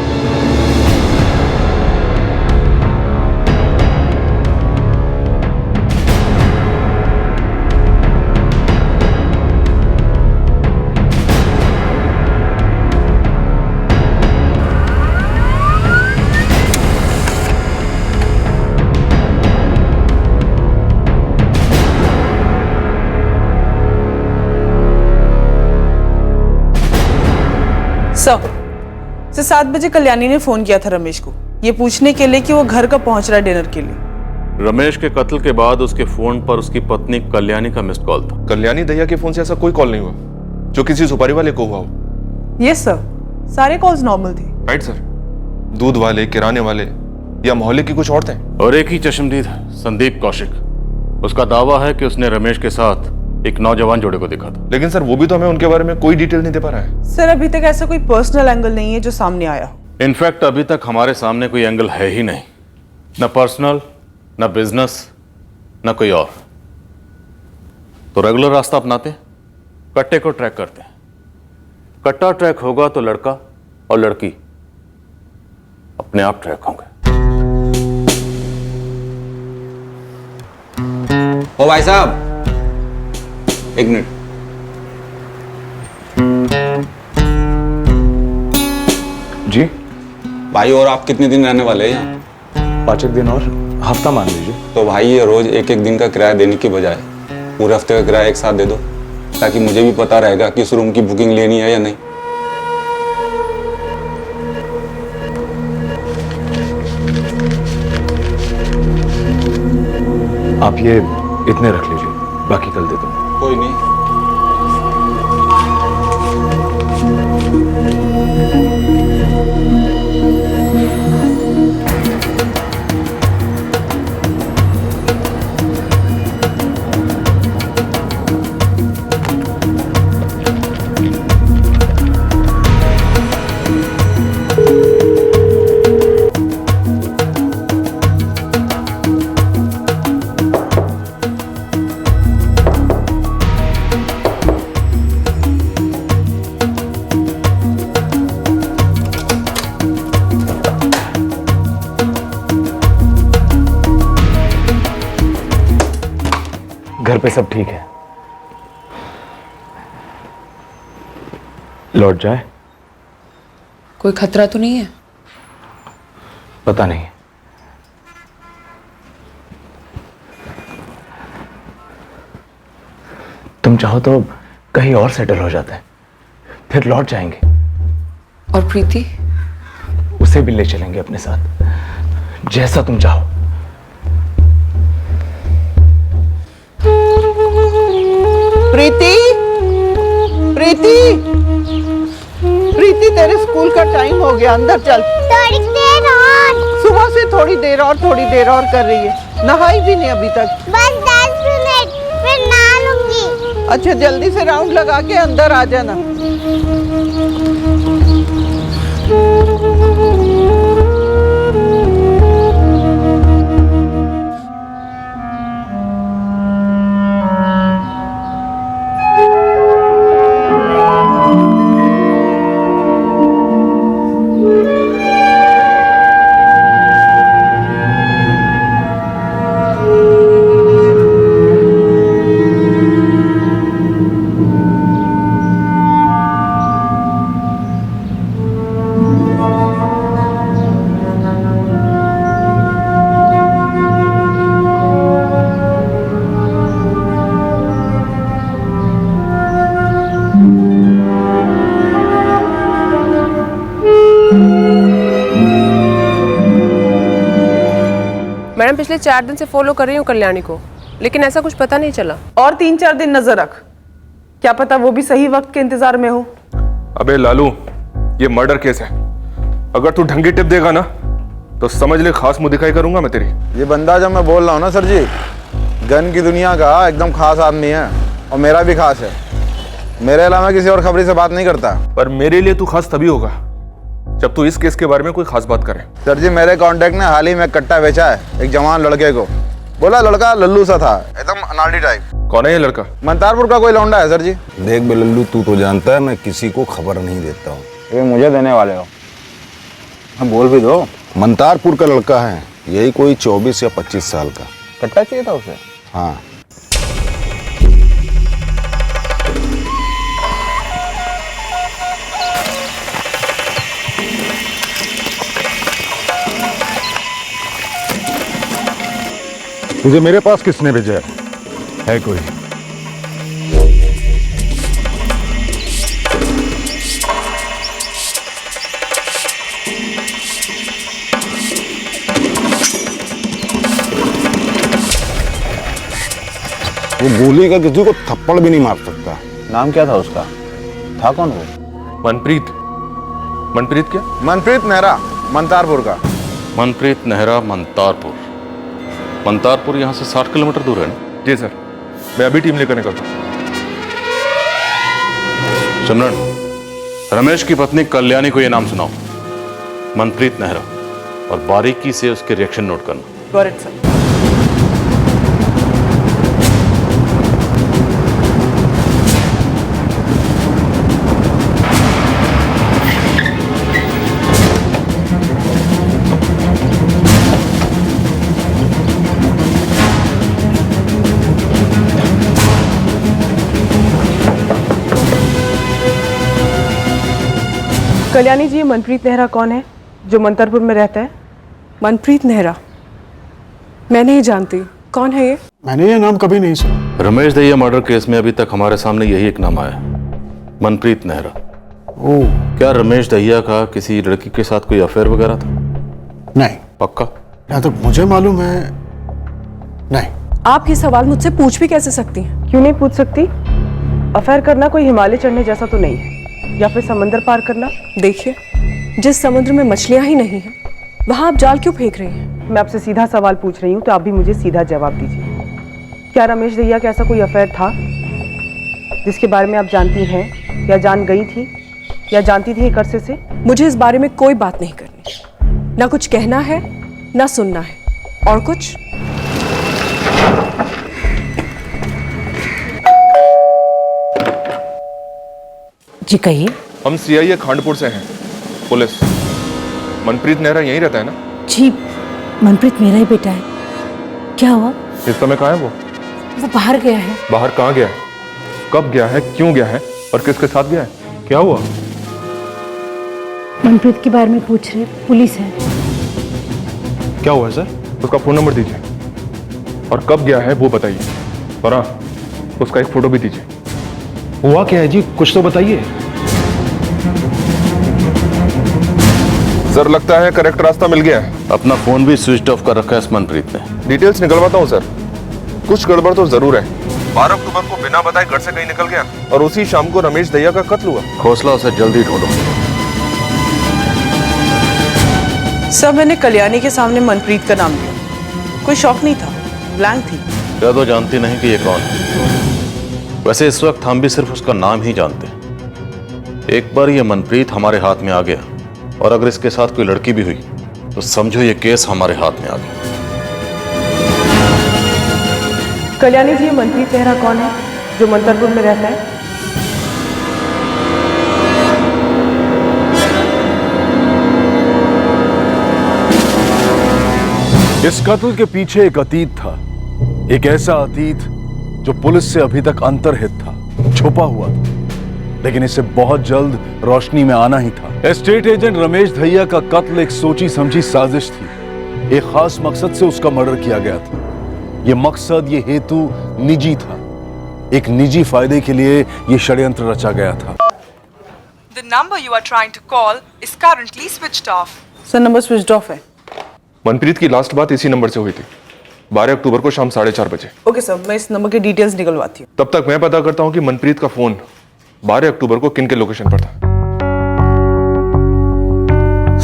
सर 7 बजे कल्याणी ने फोन किया था रमेश को, ये पूछने के लिए कि वो घर कब पहुंच रहा है डिनर के लिए। रमेश के कत्ल के बाद उसके फोन पर उसकी पत्नी कल्याणी का मिस्ड कॉल था। कल्याणी दहिया के फोन से ऐसा कोई कॉल नहीं हुआ जो किसी सुपारी वाले को हुआ हो। यस सर, सारे कॉल्स नॉर्मल थे। राइट सर, दूध वाले, किराने वाले या मोहल्ले की कुछ और थे। और एक ही चश्मदीद संदीप कौशिक, उसका दावा है कि उसने रमेश के साथ एक नौजवान जोड़े को देखा था। लेकिन सर, वो भी तो हमें उनके बारे में कोई डिटेल नहीं दे पा रहा है। सर, अभी तक ऐसा कोई पर्सनल एंगल नहीं है जो सामने आया हो। इनफैक्ट अभी तक हमारे सामने कोई एंगल है ही नहीं, न पर्सनल, न बिजनेस, न कोई और। तो रेगुलर रास्ता अपनाते, कट्टे को ट्रैक करते हैं। कट्टा ट्रैक होगा तो लड़का और लड़की अपने आप ट्रैक होंगे। ओ भाई साहब, एक मिनट। जी भाई, और आप कितने दिन रहने वाले हैं यहाँ? 5 दिन और, हफ्ता मान लीजिए। तो भाई, ये रोज एक एक दिन का किराया देने की बजाय पूरे हफ्ते का किराया एक साथ दे दो, ताकि मुझे भी पता रहेगा कि इस रूम की बुकिंग लेनी है या नहीं। आप ये इतने रख लीजिए, बाकी कल दे दूंगा। कोई नहीं। घर पे सब ठीक है। लौट जाए? कोई खतरा तो नहीं है? पता नहीं। तुम चाहो तो कहीं और सेटल हो जाते हैं, फिर लौट जाएंगे। और प्रीति? उसे भी ले चलेंगे अपने साथ, जैसा तुम चाहो। प्रीति, प्रीति, प्रीति, तेरे स्कूल का टाइम हो गया, अंदर चल। थोड़ी देर और। सुबह से थोड़ी देर और कर रही है, नहाई भी नहीं अभी तक। बस 10 मिनट, फिर नहा लूंगी। अच्छा, जल्दी से राउंड लगा के अंदर आ जाना। मैडम पिछले 4 दिन से फॉलो कर रही हूँ कल्याणी को, लेकिन ऐसा कुछ पता नहीं चला। और 3-4 दिन नजर रख, क्या पता वो भी सही वक्त के इंतजार में हो। अबे लालू, ये मर्डर केस है। अगर तू ढंगी टिप देगा ना तो समझ ले खास मुंह दिखाई करूंगा मैं तेरी। ये बंदा जब मैं बोल रहा हूँ ना सर जी, गन की दुनिया का एकदम खास आदमी है, और मेरा भी खास है। मेरे अलावा किसी और खबरी से बात नहीं करता। पर मेरे लिए तू खास तभी होगा जब तू इस केस के बारे में कोई खास बात करे। सर जी, मेरे कांटेक्ट ने हाल ही में कट्टा बेचा है एक जवान लड़के को। बोला लड़का लल्लू सा था, एकदम अनाड़ी टाइप। कौन है ये लड़का? मंतारपुर का कोई लौंडा है सर जी। देख बे लल्लू, तू तो जानता है मैं किसी को खबर नहीं देता हूँ। ये मुझे देने वाले हो? हाँ बोल भी दो। मंतारपुर का लड़का है, यही कोई 24 या 25 साल का। कट्टा चाहिए था उसे? हाँ। तुझे मेरे पास किसने भेजा है कोई? वो गोली का किसी को थप्पड़ भी नहीं मार सकता। नाम क्या था उसका? था कौन वो? मनप्रीत। मनप्रीत क्या? मनप्रीत नेहरा, मंतारपुर का। मनप्रीत नेहरा, मंतारपुर। मंतारपुर यहाँ से 60 किलोमीटर दूर है ना? जी सर, मैं अभी टीम लेकर निकलता हूँ। सिमरन, रमेश की पत्नी कल्याणी को यह नाम सुनाओ, मनप्रीत नेहरा, और बारीकी से उसके रिएक्शन नोट करना। Got it sir. Kalyani ji, Manpreet Nehra कौन है जो मंतरपुर में रहता है? मनप्रीत नेहरा? मैं नहीं जानती, कौन है ये? मैंने ये नाम कभी नहीं सुना। रमेश दहिया मर्डर केस में अभी तक हमारे सामने यही एक नाम आया, मनप्रीत नेहरा। ओह। क्या रमेश दहिया का किसी लड़की के साथ कोई अफेयर वगैरह था? नहीं। पक्का? जहाँ तक मुझे मालूम है नहीं। आप ये सवाल मुझसे पूछ भी कैसे सकती हैं? क्यों नहीं पूछ सकती? अफेयर करना कोई हिमालय चढ़ने जैसा तो नहीं है, या फिर समंदर पार करना। देखिए, जिस समुद्र में मछलियां ही नहीं हैं, वहां आप जाल क्यों फेंक रही हैं? मैं आपसे सीधा सवाल पूछ रही हूँ, तो आप भी मुझे सीधा जवाब दीजिए। क्या रमेश दहिया का ऐसा कोई अफेयर था जिसके बारे में आप जानती हैं, या जान गई थी, या जानती थी एक अरसे से? मुझे इस बारे में कोई बात नहीं करनी, ना कुछ कहना है ना सुनना है। और कुछ? जी कहिए। हम सीआईए खांडपुर से हैं, पुलिस। मनप्रीत नेहरा यहीं रहता है ना? जी, मनप्रीत मेरा ही बेटा है। क्या हुआ? इस समय कहाँ है वो? वो बाहर गया है। बाहर कहाँ गया है? कब गया है? क्यों गया है? और किसके साथ गया है? क्या हुआ? मनप्रीत के बारे में पूछ रहे, पुलिस है। क्या हुआ सर? उसका फोन नंबर दीजिए और कब गया है वो बताइए। और हाँ, उसका एक फोटो भी दीजिए। हुआ क्या है जी, कुछ तो बताइए। सर लगता है करेक्ट रास्ता मिल गया है। अपना फोन भी स्विच ऑफ कर रखा है इस मनप्रीत ने। डिटेल्स निकलवाता हूँ सर। कुछ गड़बड़ तो जरूर है। 12 अक्टूबर को बिना बताए घर से कहीं निकल गया और उसी शाम को रमेश दहिया का कत्ल हुआ। हौसला उसे जल्दी ढूंढो। सर मैंने कल्याणी के सामने मनप्रीत का नाम लिया, कोई शौक नहीं था, ब्लैंक थी। क्या तो जानती नहीं कि ये कौन है? वैसे इस वक्त हम भी सिर्फ उसका नाम ही जानते हैं। एक बार ये मनप्रीत हमारे हाथ में आ गया और अगर इसके साथ कोई लड़की भी हुई तो समझो ये केस हमारे हाथ में आ गया। कल्याणी जी, ये मनप्रीत नेहरा कौन है जो मंतरपुर में रहता है? इस कत्ल के पीछे एक अतीत था, एक ऐसा अतीत जो पुलिस से अभी तक अंतर्हित था, छुपा हुआ था, लेकिन इसे बहुत जल्द रोशनी में आना ही था। एस्टेट एजेंट रमेश दहिया का कत्ल एक सोची समझी साजिश थी। एक खास मकसद से उसका मर्डर किया गया था। यह मकसद, ये हेतु निजी था। एक निजी फायदे के लिए यह षड्यंत्र रचा गया था। The number you are trying to call is currently switched off. Sir number switch off है। मनप्रीत की लास्ट बात इसी नंबर से हुई थी, 12 अक्टूबर को शाम 4:30 बजे। ओके सर, मैं इस नंबर के डिटेल्स निकलवाती हूँ। तब तक मैं पता करता हूँ कि मनप्रीत का फोन 12 अक्टूबर को किन के लोकेशन पर था।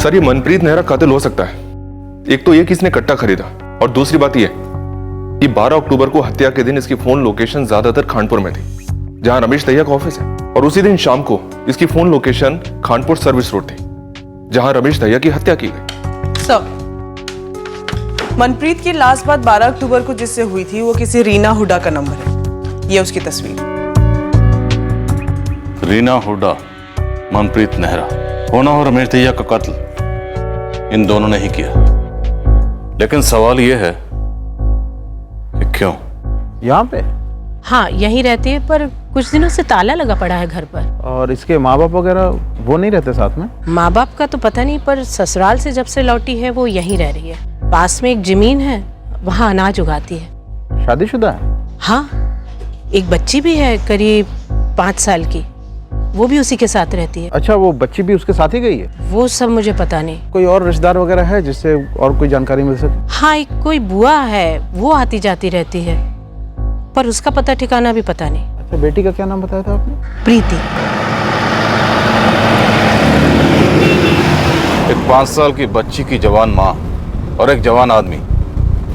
सर ये मनप्रीत नेहरा कातिल हो सकता है। एक तो ये कि इसने कट्टा खरीदा और दूसरी बात ये कि 12 अक्टूबर को हत्या के दिन इसकी फोन लोकेशन ज्यादातर खानपुर में थी, जहां रमेश दहिया का ऑफिस है, और उसी दिन शाम को इसकी phone location Khanpur service road थी, जहां रमेश दहिया की हत्या की गई। सर मनप्रीत की लास्ट बात 12 अक्टूबर को जिससे हुई थी वो किसी रीना हुडा का नंबर है। ये उसकी तस्वीर। रीना हुडा, मनप्रीत नेहरा, होना हो रमेश दहिया का कत्ल इन दोनों ने ही किया। लेकिन सवाल यह है कि क्यों? यहाँ पे? हाँ यहीं रहती है, पर कुछ दिनों से ताला लगा पड़ा है घर पर। और इसके माँ बाप वगैरह वो नहीं रहते साथ में? माँ बाप का तो पता नहीं, पर ससुराल से जब से लौटी है वो यहीं रह रही है। पास में एक जमीन है, वहाँ अनाज उगाती है। शादीशुदा है? हाँ, एक बच्ची भी है करीब 5 साल की, वो भी उसी के साथ रहती है। अच्छा, वो बच्ची भी उसके साथ ही गई है? वो सब मुझे पता नहीं। कोई और रिश्तेदार वगैरह है जिससे और कोई जानकारी मिल सके? हाँ, एक कोई बुआ है, वो आती जाती रहती है, पर उसका पता ठिकाना भी पता नहीं। अच्छा, बेटी का क्या नाम बताया था आपने? प्रीति। एक 5 साल की बच्ची की जवान माँ और एक जवान आदमी,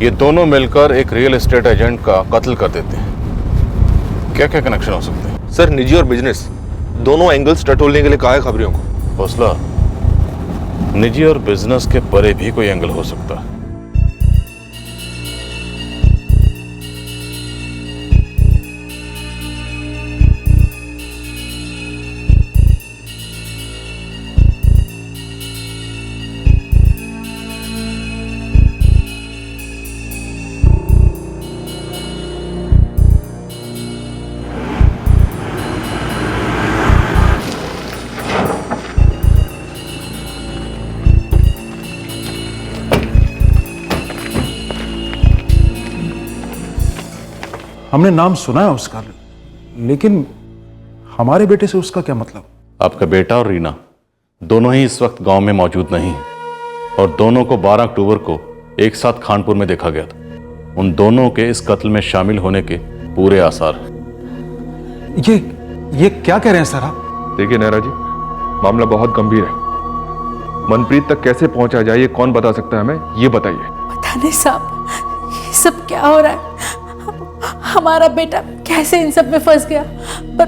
ये दोनों मिलकर एक रियल एस्टेट एजेंट का कत्ल कर देते हैं। क्या क्या कनेक्शन हो सकते हैं? सर निजी और बिजनेस दोनों एंगल्स टटोलने के लिए कहा है खबरियों को। हौसला, निजी और बिजनेस के परे भी कोई एंगल हो सकता है। हमने नाम सुना है उसका, लेकिन हमारे बेटे से उसका क्या मतलब? आपका बेटा और रीना दोनों ही इस वक्त गांव में मौजूद नहीं हैं, और दोनों को 12 अक्टूबर को एक साथ खानपुर में देखा गया था। उन दोनों के इस कत्ल में शामिल होने के पूरे आसार। ये क्या कह रहे हैं सर आप? देखिए नेहरा जी, मामला बहुत गंभीर है। मनप्रीत तक कैसे पहुंचा जाए ये कौन बता सकता है हमें, ये बताइए। पता नहीं साहब, ये सब क्या हो रहा है? हमारा बेटा कैसे इन सब में फंस गया? पर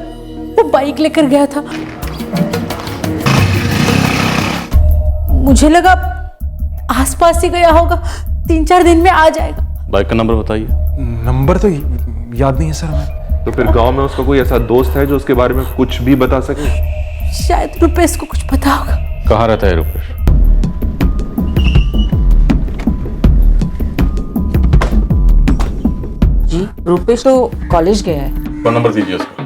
वो बाइक लेकर गया था, मुझे लगा आसपास ही गया होगा, 3-4 दिन में आ जाएगा। बाइक का नंबर बताइए। नंबर तो याद नहीं है सर हमें। तो फिर गांव में उसका कोई ऐसा दोस्त है जो उसके बारे में कुछ भी बता सके? शायद रुपेश को कुछ पता होगा। कहाँ रहता है रुपेश? जी, रूपेश तो कॉलेज गया है। फोन नंबर दीजिए उसका।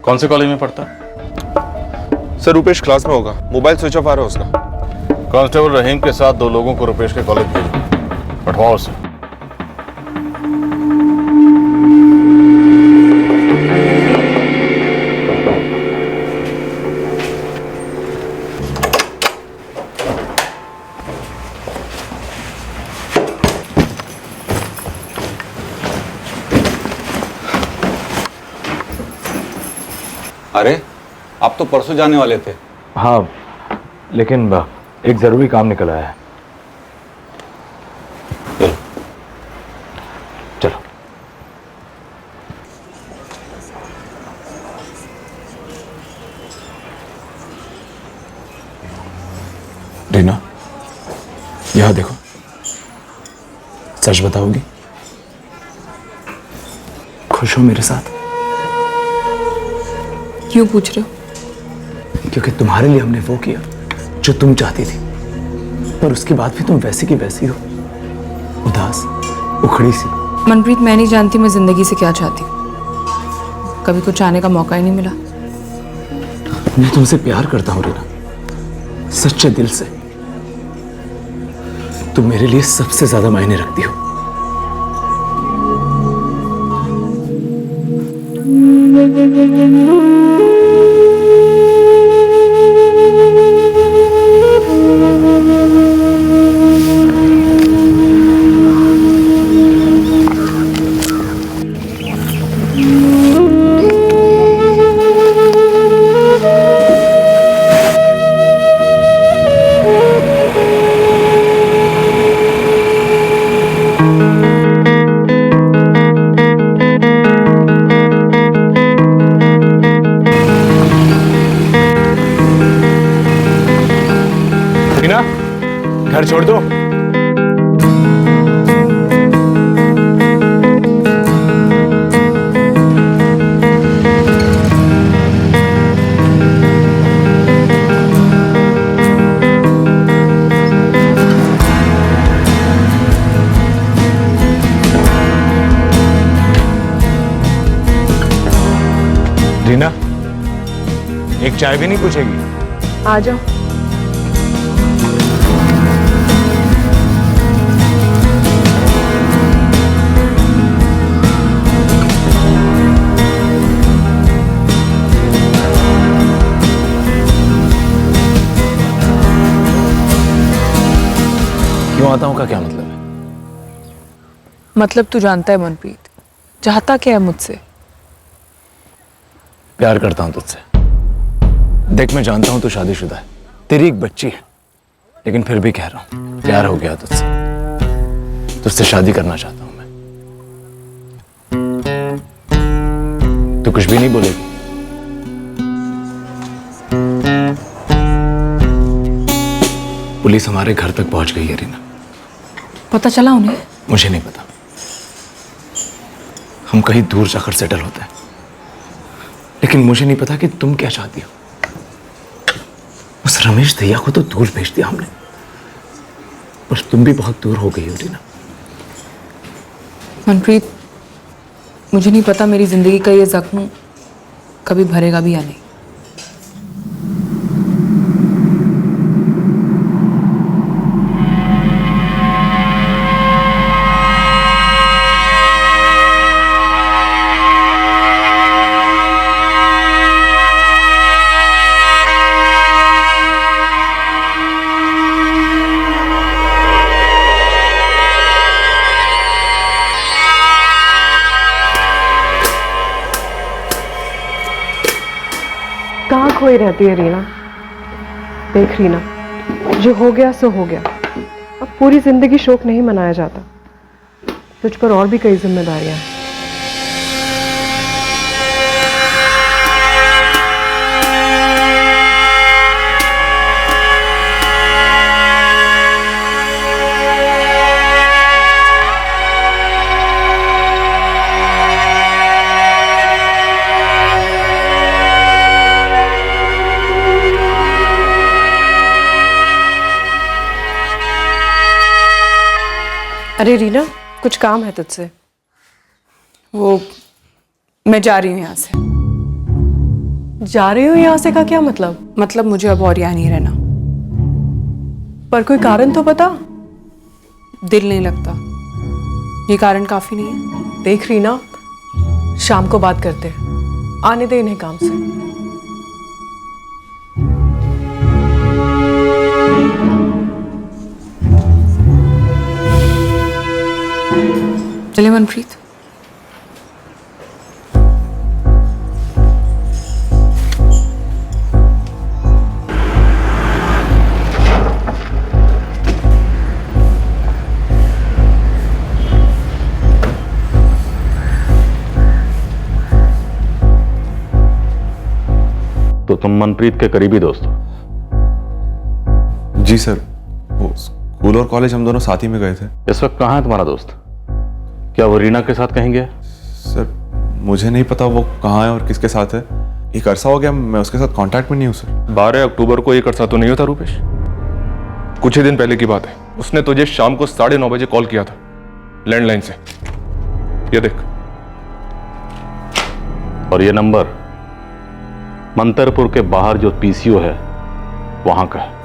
कौन से कॉलेज में पढ़ता है? सर रुपेश क्लास में होगा, मोबाइल स्विच ऑफ आ रहा है उसका। कांस्टेबल रहीम के साथ 2 लोगों को रुपेश के कॉलेज भेजो, पठवाओ उसे। अरे आप तो परसों जाने वाले थे। हाँ, लेकिन एक जरूरी काम निकल आया है। चलो। रीना, यहां देखो, सच बताओगी? खुश हो मेरे साथ? क्यों पूछ रहे हो? क्योंकि तुम्हारे लिए हमने वो किया जो तुम चाहती थी, पर उसके बाद भी तुम वैसी की वैसी हो, उदास, उखड़ी सी। मनप्रीत, मैं नहीं जानती मैं जिंदगी से क्या चाहती हूँ। कभी कुछ आने का मौका ही नहीं मिला। मैं तुमसे प्यार करता हूँ रीना, सच्चे दिल से। तुम मेरे लिए सबसे ज्यादा मायने रखती हो। रीना, घर छोड़ दो। रीना, एक चाय भी नहीं पूछेगी? आ जाओ। क्यों आता हूं का क्या मतलब है? मतलब तू जानता है मनप्रीत, चाहता क्या है मुझसे? प्यार करता हूं तुझसे। देख, मैं जानता हूं तू शादीशुदा है, तेरी एक बच्ची है, लेकिन फिर भी कह रहा हूं, प्यार हो गया तुझसे। तुझसे शादी करना चाहता हूं मैं। तू कुछ भी नहीं बोलेगी? पुलिस हमारे घर तक पहुंच गई है रीना। पता चला उन्हें? मुझे नहीं पता। हम कहीं दूर जाकर सेटल होते हैं, लेकिन मुझे नहीं पता कि तुम क्या चाहती हो। उस रमेश दहिया को तो दूर भेज दिया हमने, पर तुम भी बहुत दूर हो गई हो रीना। मनप्रीत, मुझे नहीं पता मेरी जिंदगी का ये जख्म कभी भरेगा भी या नहीं। कहाँ खोई रहती है रीना? देख रीना, जो हो गया सो हो गया। अब पूरी जिंदगी शोक नहीं मनाया जाता। तुझ पर और भी कई जिम्मेदारियां हैं। अरे रीना, कुछ काम है तुझसे। वो मैं जा रही हूँ यहाँ से। जा रही हूँ यहाँ से का क्या मतलब? मतलब मुझे अब और यहाँ नहीं रहना। पर कोई कारण तो बता। दिल नहीं लगता, ये कारण काफी नहीं है। देख रही ना, शाम को बात करते हैं, आने दे इन्हें काम से। चलिए मनप्रीत। तो तुम मनप्रीत के करीबी दोस्त हो? जी सर, वो स्कूल और कॉलेज हम दोनों साथ ही में गए थे। इस वक्त कहाँ है तुम्हारा दोस्त? क्या वो रीना के साथ कहीं गया? सर मुझे नहीं पता वो कहाँ है और किसके साथ है। एक अरसा हो गया, मैं उसके साथ कांटेक्ट में नहीं हूँ सर। 12 अक्टूबर को एक अरसा तो नहीं होता रुपेश? कुछ ही दिन पहले की बात है। उसने तुझे शाम को 9:30 बजे कॉल किया था लैंडलाइन से। ये देख। और ये नंबर मंतरपुर के बाहर जो पीसीओ है वहां का है।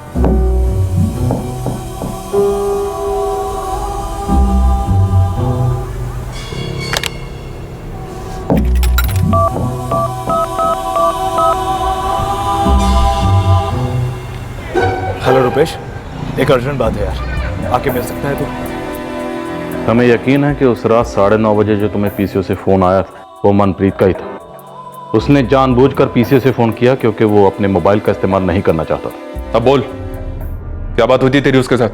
हेलो रुपेश, एक अर्जेंट बात है यार, आके मिल सकता है तू? हमें यकीन है कि उस रात 9:30 बजे जो तुम्हें पीसीओ से फोन आया था वो मनप्रीत का ही था। उसने जानबूझकर पीसीओ से फोन किया क्योंकि वो अपने मोबाइल का इस्तेमाल नहीं करना चाहता था। अब बोल, क्या बात हुई थी तेरी उसके साथ?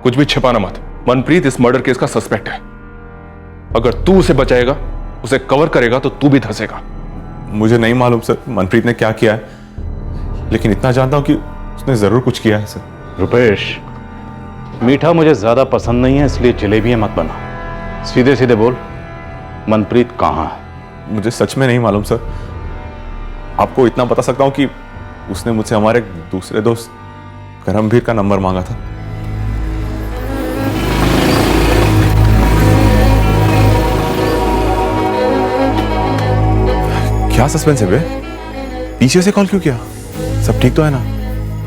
कुछ भी छिपाना मत। मनप्रीत इस मर्डर केस का सस्पेक्ट है। अगर तू उसे बचाएगा, उसे कवर करेगा तो तू भी धंसेगा। मुझे नहीं मालूम सर मनप्रीत ने क्या किया है, लेकिन इतना जानता हूं कि उसने जरूर कुछ किया है सर। रुपेश, मीठा मुझे ज्यादा पसंद नहीं है, इसलिए जलेबियां मत बना। सीधे सीधे बोल, मनप्रीत कहाँ है? मुझे सच में नहीं मालूम सर। आपको इतना बता सकता हूं कि उसने मुझसे हमारे दूसरे दोस्त करमवीर का नंबर मांगा था। क्या सस्पेंस है बे? पीछे से कॉल क्यों किया? सब ठीक तो है ना?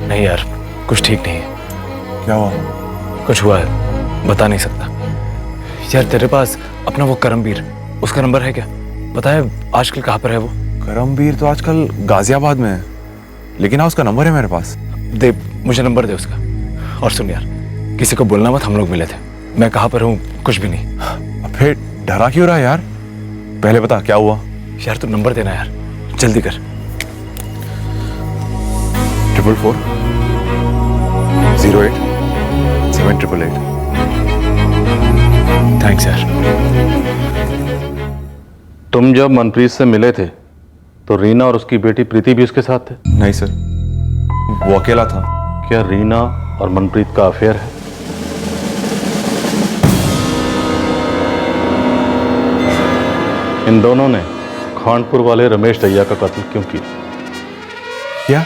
नहीं यार, कुछ ठीक नहीं है। क्या हुआ? कुछ हुआ है, बता नहीं सकता। यार तेरे पास अपना वो करमवीर, उसका नंबर है क्या? पता है आजकल कहाँ पर है वो? करमवीर तो आजकल गाजियाबाद में है, लेकिन हाँ उसका नंबर है मेरे पास। दे, मुझे नंबर दे उसका। और सुन यार, किसी को बोलना मत, हम लोग मिले थे। मैं कहाँ पर हूँ कुछ भी नहीं। फिर डरा क्यों रहा यार? पहले बता क्या हुआ। यार तू नंबर देना यार, जल्दी कर। 444 08 7888। थैंक्स यार। तुम जब मनप्रीत से मिले थे तो रीना और उसकी बेटी प्रीति भी उसके साथ थे? नहीं सर, वो अकेला था। क्या रीना और मनप्रीत का अफेयर है? इन दोनों ने खानपुर वाले रमेश दहिया का कत्ल क्यों किया? क्या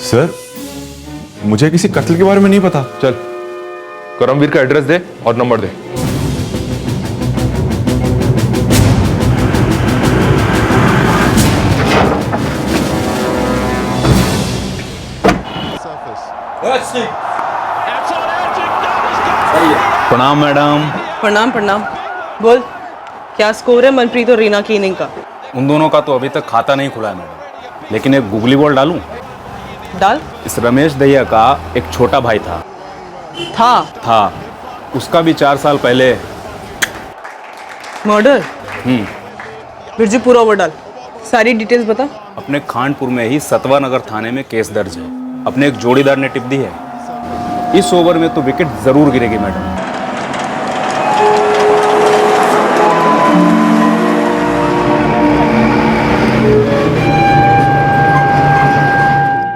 सर? मुझे किसी कत्ल के बारे में नहीं पता। चल करमवीर का एड्रेस दे और नंबर दे। प्रणाम मैडम। प्रणाम प्रणाम। बोल, क्या स्कोर है मनप्रीत और रीना की इनिंग का? उन दोनों का तो अभी तक खाता नहीं खुला है मैडम, लेकिन एक गूगली बॉल डालूं? डाल। इस रमेश दहिया का एक छोटा भाई था। उसका भी 4 साल पहले मर्डर। बिरजू पूरा ओवर डाल, सारी डिटेल्स बता। अपने खानपुर में ही सतवा नगर थाने में केस दर्ज है। अपने एक जोड़ीदार ने टिप दी है। इस ओवर में तो विकेट जरूर गिरेगी मैडम।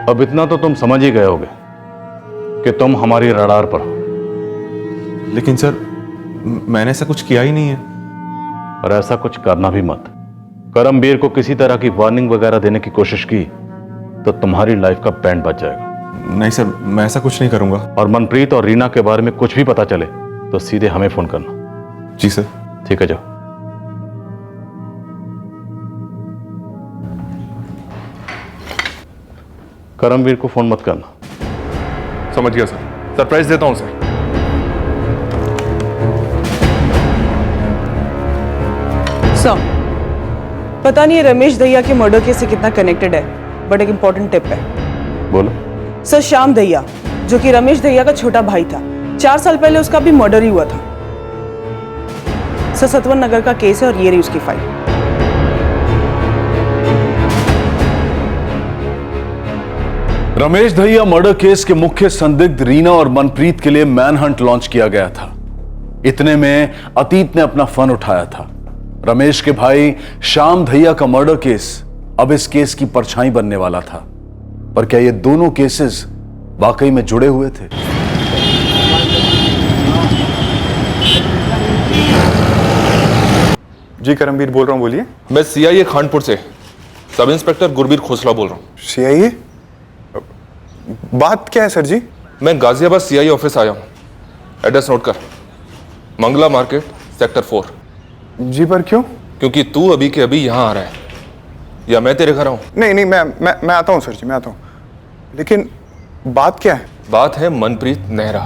अब इतना तो तुम समझ ही गए होगे कि तुम हमारी रडार पर हो। लेकिन सर मैंने ऐसा कुछ किया ही नहीं है। और ऐसा कुछ करना भी मत। करमवीर को किसी तरह की वार्निंग वगैरह देने की कोशिश की तो तुम्हारी लाइफ का बैंड बच जाएगा। नहीं सर, मैं ऐसा कुछ नहीं करूंगा। और मनप्रीत और रीना के बारे में कुछ भी पता चले तो सीधे हमें फोन करना। जी सर। ठीक है, जाओ। करमवीर को फोन मत करना। समझ गया सर, सरप्राइज देता हूं सर। सर, पता नहीं रमेश दहिया के मर्डर केस से कितना कनेक्टेड है, बट एक इंपॉर्टेंट टिप है। बोलो। सर, श्याम दहिया जो कि रमेश दहिया का छोटा भाई था, 4 साल पहले उसका भी मर्डर ही हुआ था। सर, सतवन नगर का केस है और ये रही उसकी file. Ramesh Dahiya murder case के मुख्य संदिग्ध रीना और मनप्रीत के लिए मैनहंट लॉन्च किया गया था। इतने में अतीत ने अपना फन उठाया था। रमेश के भाई श्याम दहिया का मर्डर केस अब इस केस की परछाई बनने वाला था। पर क्या ये दोनों केसेस वाकई में जुड़े हुए थे? जी करमवीर बोल रहा हूँ, बोलिए। मैं सीआईए खानपुर से सब इंस्पेक्टर गुरबीर खोसला बोल रहा हूँ। सीआईए? बात क्या है सर जी? मैं गाजियाबाद सीआईए ऑफिस आया हूँ। एड्रेस नोट कर, मंगला मार्केट सेक्टर 4। जी, पर क्यों? क्योंकि तू अभी के अभी यहाँ आ रहा है, या मैं तेरे घर आऊँ? नहीं, मैं आता हूँ सर जी, मैं आता हूँ। लेकिन बात क्या है? बात है मनप्रीत नेहरा।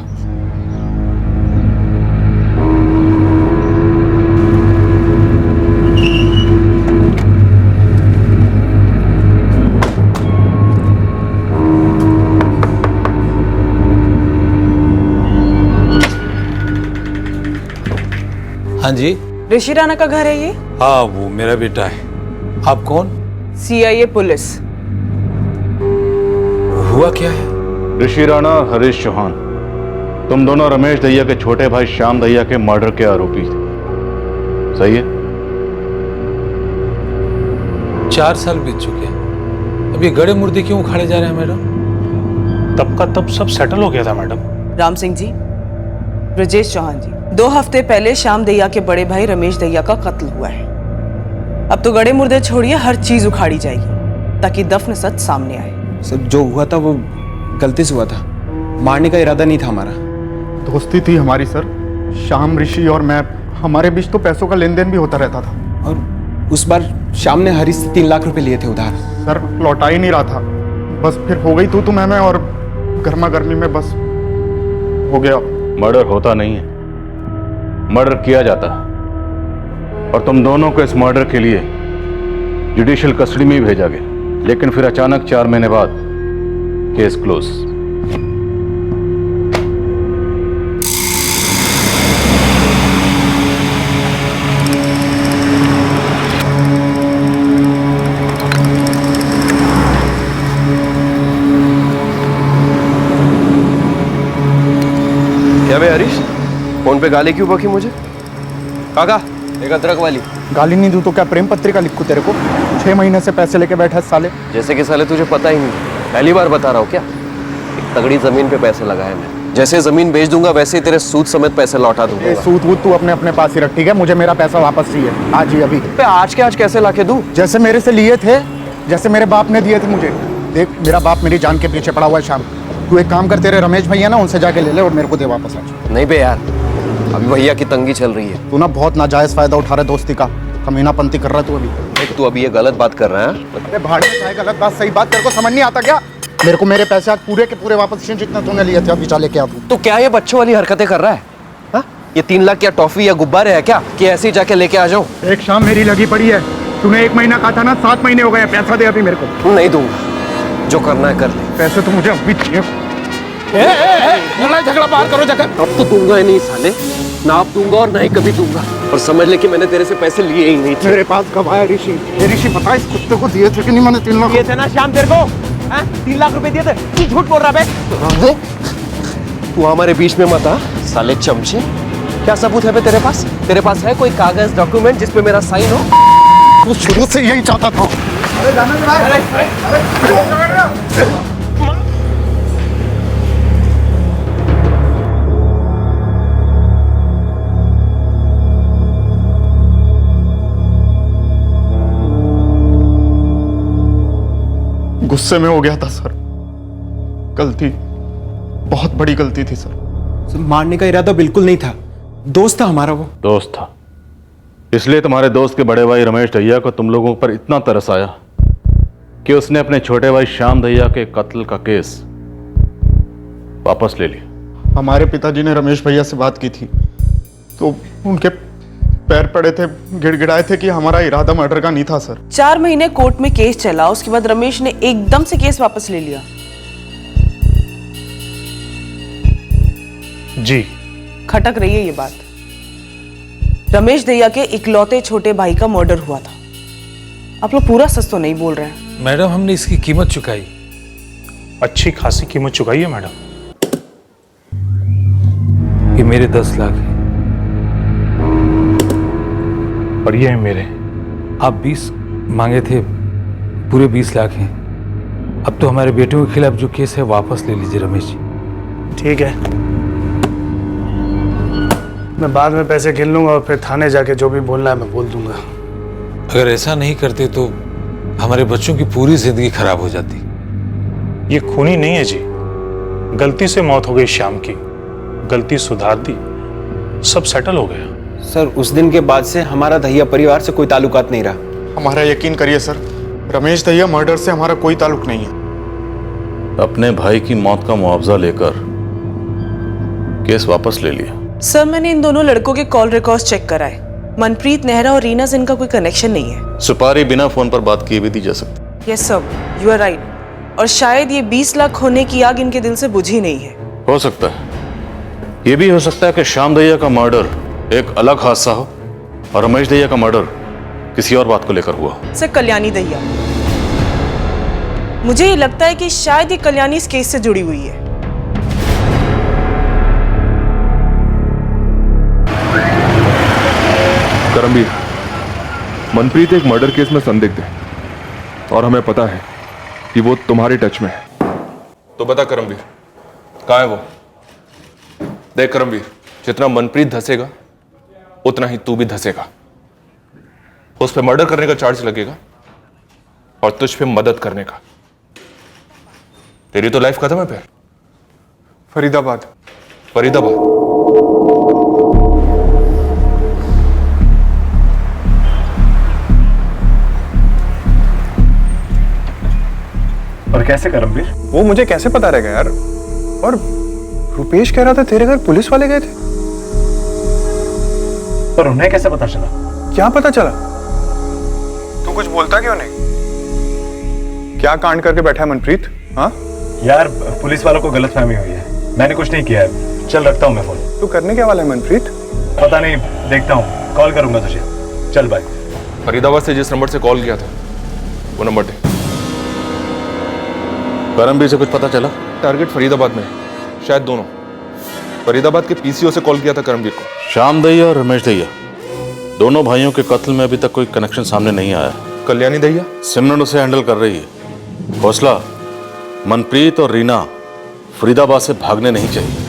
हाँ जी। ऋषि राणा का घर है ये? हाँ, वो मेरा बेटा है। आप कौन? CIA police. हुआ क्या है? ऋषि राणा और हरीश चौहान, तुम दोनों रमेश दहिया के छोटे भाई श्याम दहिया के मर्डर के आरोपी थे, सही है? 4 साल बीत चुके हैं, अब ये गड़े मुर्दे क्यों उखाड़े जा रहे हैं मैडम? तब का तब सब सेटल हो गया था मैडम। राम सिंह जी, ब्रजेश चौहान जी, 2 हफ्ते पहले श्याम दहिया के बड़े भाई रमेश दहिया का कत्ल हुआ है। अब तो गड़े मुर्दे छोड़िए, हर चीज उखाड़ी जाएगी ताकि दफन सच सामने आए। सब जो हुआ था वो गलती से हुआ था, मारने का इरादा नहीं था हमारा। दोस्ती थी हमारी सर, श्याम, ऋषि और मैं। हमारे बीच तो पैसों का लेन देन भी होता रहता था। और उस बार श्याम ने हरीश से 3 लाख रुपए लिए थे उधार। सर, लौटा ही नहीं रहा था, बस फिर हो गई तू मैं और गर्मा गर्मी में बस हो गया। मर्डर होता नहीं है, मर्डर किया जाता है। और तुम दोनों को इस मर्डर के लिए जुडिशियल कस्टडी में ही भेजा गया, लेकिन फिर अचानक 4 महीने बाद केस क्लोज। क्या बे हरीश, फोन पे गाली क्यों बकी मुझे? काका, एक अदरक वाली। गाली नहीं दूं तो क्या प्रेम पत्रिका लिखूं तेरे को? 6 महीने से पैसे लेके बैठा है साले। जैसे कि साले तुझे पता ही नहीं, पहली बार बता रहा हूँ क्या? एक तगड़ी जमीन पे पैसे लगाए मैं, जैसे जमीन बेच दूंगा वैसे ही तेरे सूद समेत पैसे लौटा दूंगा। सूद वूद तू अपने पास ही रख, ठीक है? मुझे मेरा पैसा वापस चाहिए, आज ही अभी। आज के आज कैसे लाके दूं? जैसे मेरे से लिए थे, जैसे मेरे बाप ने दिए थे मुझे। देख, मेरा बाप मेरी जान के पीछे पड़ा हुआ है श्याम। तू एक काम कर, तेरे रमेश भैया ना, उनसे जाके ले ले और मेरे को दे वापस आज। नहीं बे यार, अभी भैया की तंगी चल रही है। तू ना बहुत नाजायज फायदा उठा रहा है दोस्ती का, कमीनापंती कर रहा है तू अभी। देख, तू अभी ये गलत बात कर रहा है। अरे भाड़ में चाहे गलत बात सही बात तेरे को समझ नहीं आता क्या? मेरे को मेरे पैसे आज पूरे के पूरे वापस चाहिए, जितना तूने लिए थे अभी चाले क्या तू। तो क्या ये बच्चों वाली हरकतें कर रहा है? हा? ये 3 लाख क्या टॉफी या गुब्बारे है क्या कि ऐसे ही जाके लेके आ जाऊं? एक शाम मेरी लगी पड़ी है, तूने 1 महीना कहा था ना, 7 महीने हो गए। पैसा दे अभी मेरे को। नहीं दूंगा, जो करना है कर ले। पैसे तो मुझे अभी चाहिए। लड़ाई झगड़ा बाहर करो जाकर। अब तो दूंगा ही नहीं साले, ना अब दूंगा और ना ही कभी दूंगा। और समझ ले कि मैंने तेरे से पैसे लिए ही नहीं थे। मेरे पास कब आया ऋषि? ये ऋषि पता इस कुत्ते को दिए थे कि नहीं? मैंने 3 लाख दिए थे ना श्याम तेरे को? 3 लाख रुपए दिए थे। तू झूठ बोल रहा बे? तू हमारे बीच में मत आ साले चमचे। क्या सबूत है बे तेरे पास? तेरे पास है कोई कागज डॉक्यूमेंट जिसपे मेरा साइन हो? तू शुरू से यही चाहता था। अरे जाने दे भाई। गुस्से में हो गया था सर, गलती, बहुत बड़ी गलती थी सर। मारने का इरादा बिल्कुल नहीं था, दोस्त था हमारा। वो दोस्त था, इसलिए तुम्हारे दोस्त के बड़े भाई रमेश दहिया को तुम लोगों पर इतना तरस आया कि उसने अपने छोटे भाई श्याम दैया के कत्ल का केस वापस ले लिया। हमारे पिताजी ने रमेश भैया से बात की थी तो उनके पैर पड़े थे, गिड़गिड़ाए थे कि हमारा इरादा मर्डर का नहीं था सर। 4 महीने कोर्ट में केस चला, उसके बाद रमेश ने एकदम से केस वापस ले लिया। जी खटक रही है ये बात। रमेश दैया के इकलौते छोटे भाई का मर्डर हुआ था। आप लोग पूरा सच तो नहीं बोल रहे हैं। मैडम, हमने इसकी कीमत चुकाई, अच्छी खासी कीमत चुकाई है मैडम। ये मेरे 10 लाख है और ये है मेरे। आप 20 मांगे थे, पूरे 20 लाख हैं। अब तो हमारे बेटों के खिलाफ जो केस है वापस ले लीजिए रमेश जी। ठीक है, मैं बाद में पैसे गिन लूंगा और फिर थाने जाके जो भी बोलना है मैं बोल दूंगा। अगर ऐसा नहीं करते तो हमारे बच्चों की पूरी जिंदगी खराब हो जाती। ये खूनी नहीं है जी, गलती से मौत हो गई श्याम की, गलती सुधार दी, सब सेटल हो गया। सर, उस दिन के बाद से हमारा दहिया परिवार से कोई ताल्लुकात नहीं रहा। हमारा यकीन करिए सर, रमेश दैया मर्डर से हमारा कोई ताल्लुक नहीं है। अपने भाई की मौत का मुआवजा लेकर केस वापस ले लिया। सर, मैंने इन दोनों लड़कों के कॉल रिकॉर्ड्स चेक कराए। मनप्रीत नेहरा और रीना से इनका कोई कनेक्शन नहीं है। सुपारी बिना फोन पर बात किए भी दी जा सकती। Yes sir, you are right. और शायद ये 20 लाख होने की आग इनके दिल से बुझी नहीं है। हो सकता है, ये भी हो सकता है कि श्याम दैया का मर्डर एक अलग हादसा हो और रमेश दैया का मर्डर किसी और बात को लेकर हुआ हो। सर, कल्याणी दैया, मुझे ये लगता है कि शायद ये कल्याणी इस केस से जुड़ी हुई है। करमवीर, मनप्रीत एक मर्डर केस में संदिग्ध है और हमें पता है कि वो तुम्हारे टच में है। तो बता करमवीर, कहाँ है वो? देख करमवीर, जितना मनप्रीत धसेगा उतना ही तू भी धसेगा। उस पे मर्डर करने का चार्ज लगेगा और तुझ पे मदद करने का। तेरी तो लाइफ खत्म है फिर। फरीदाबाद। फरीदाबाद? और कैसे करमवीर? वो मुझे कैसे पता रहेगा यार? और रुपेश कह रहा था तेरे घर पुलिस वाले गए थे। पर उन्हें कैसे पता चला? क्या पता चला? तू कुछ बोलता क्यों नहीं? क्या कांड करके बैठा है मनप्रीत? हाँ यार, पुलिस वालों को गलतफहमी हुई है, मैंने कुछ नहीं किया है। चल, रखता हूँ मैं फोन। तू करने क्या वाला है मनप्रीत? पता नहीं, देखता हूँ, कॉल करूंगा तुझे। चल बाय। फरीदाबाद से जिस नंबर से कॉल किया था वो नंबर दे। करमवीर से कुछ पता चला? टारगेट फरीदाबाद में है, शायद दोनों। फरीदाबाद के पीसीओ से कॉल किया था करमवीर को। श्याम दैया और रमेश दैया दोनों भाइयों के कत्ल में अभी तक कोई कनेक्शन सामने नहीं आया। कल्याणी दैया? सिमरन उसे हैंडल कर रही है। हौसला, मनप्रीत और रीना फरीदाबाद से भागने नहीं चाहिए।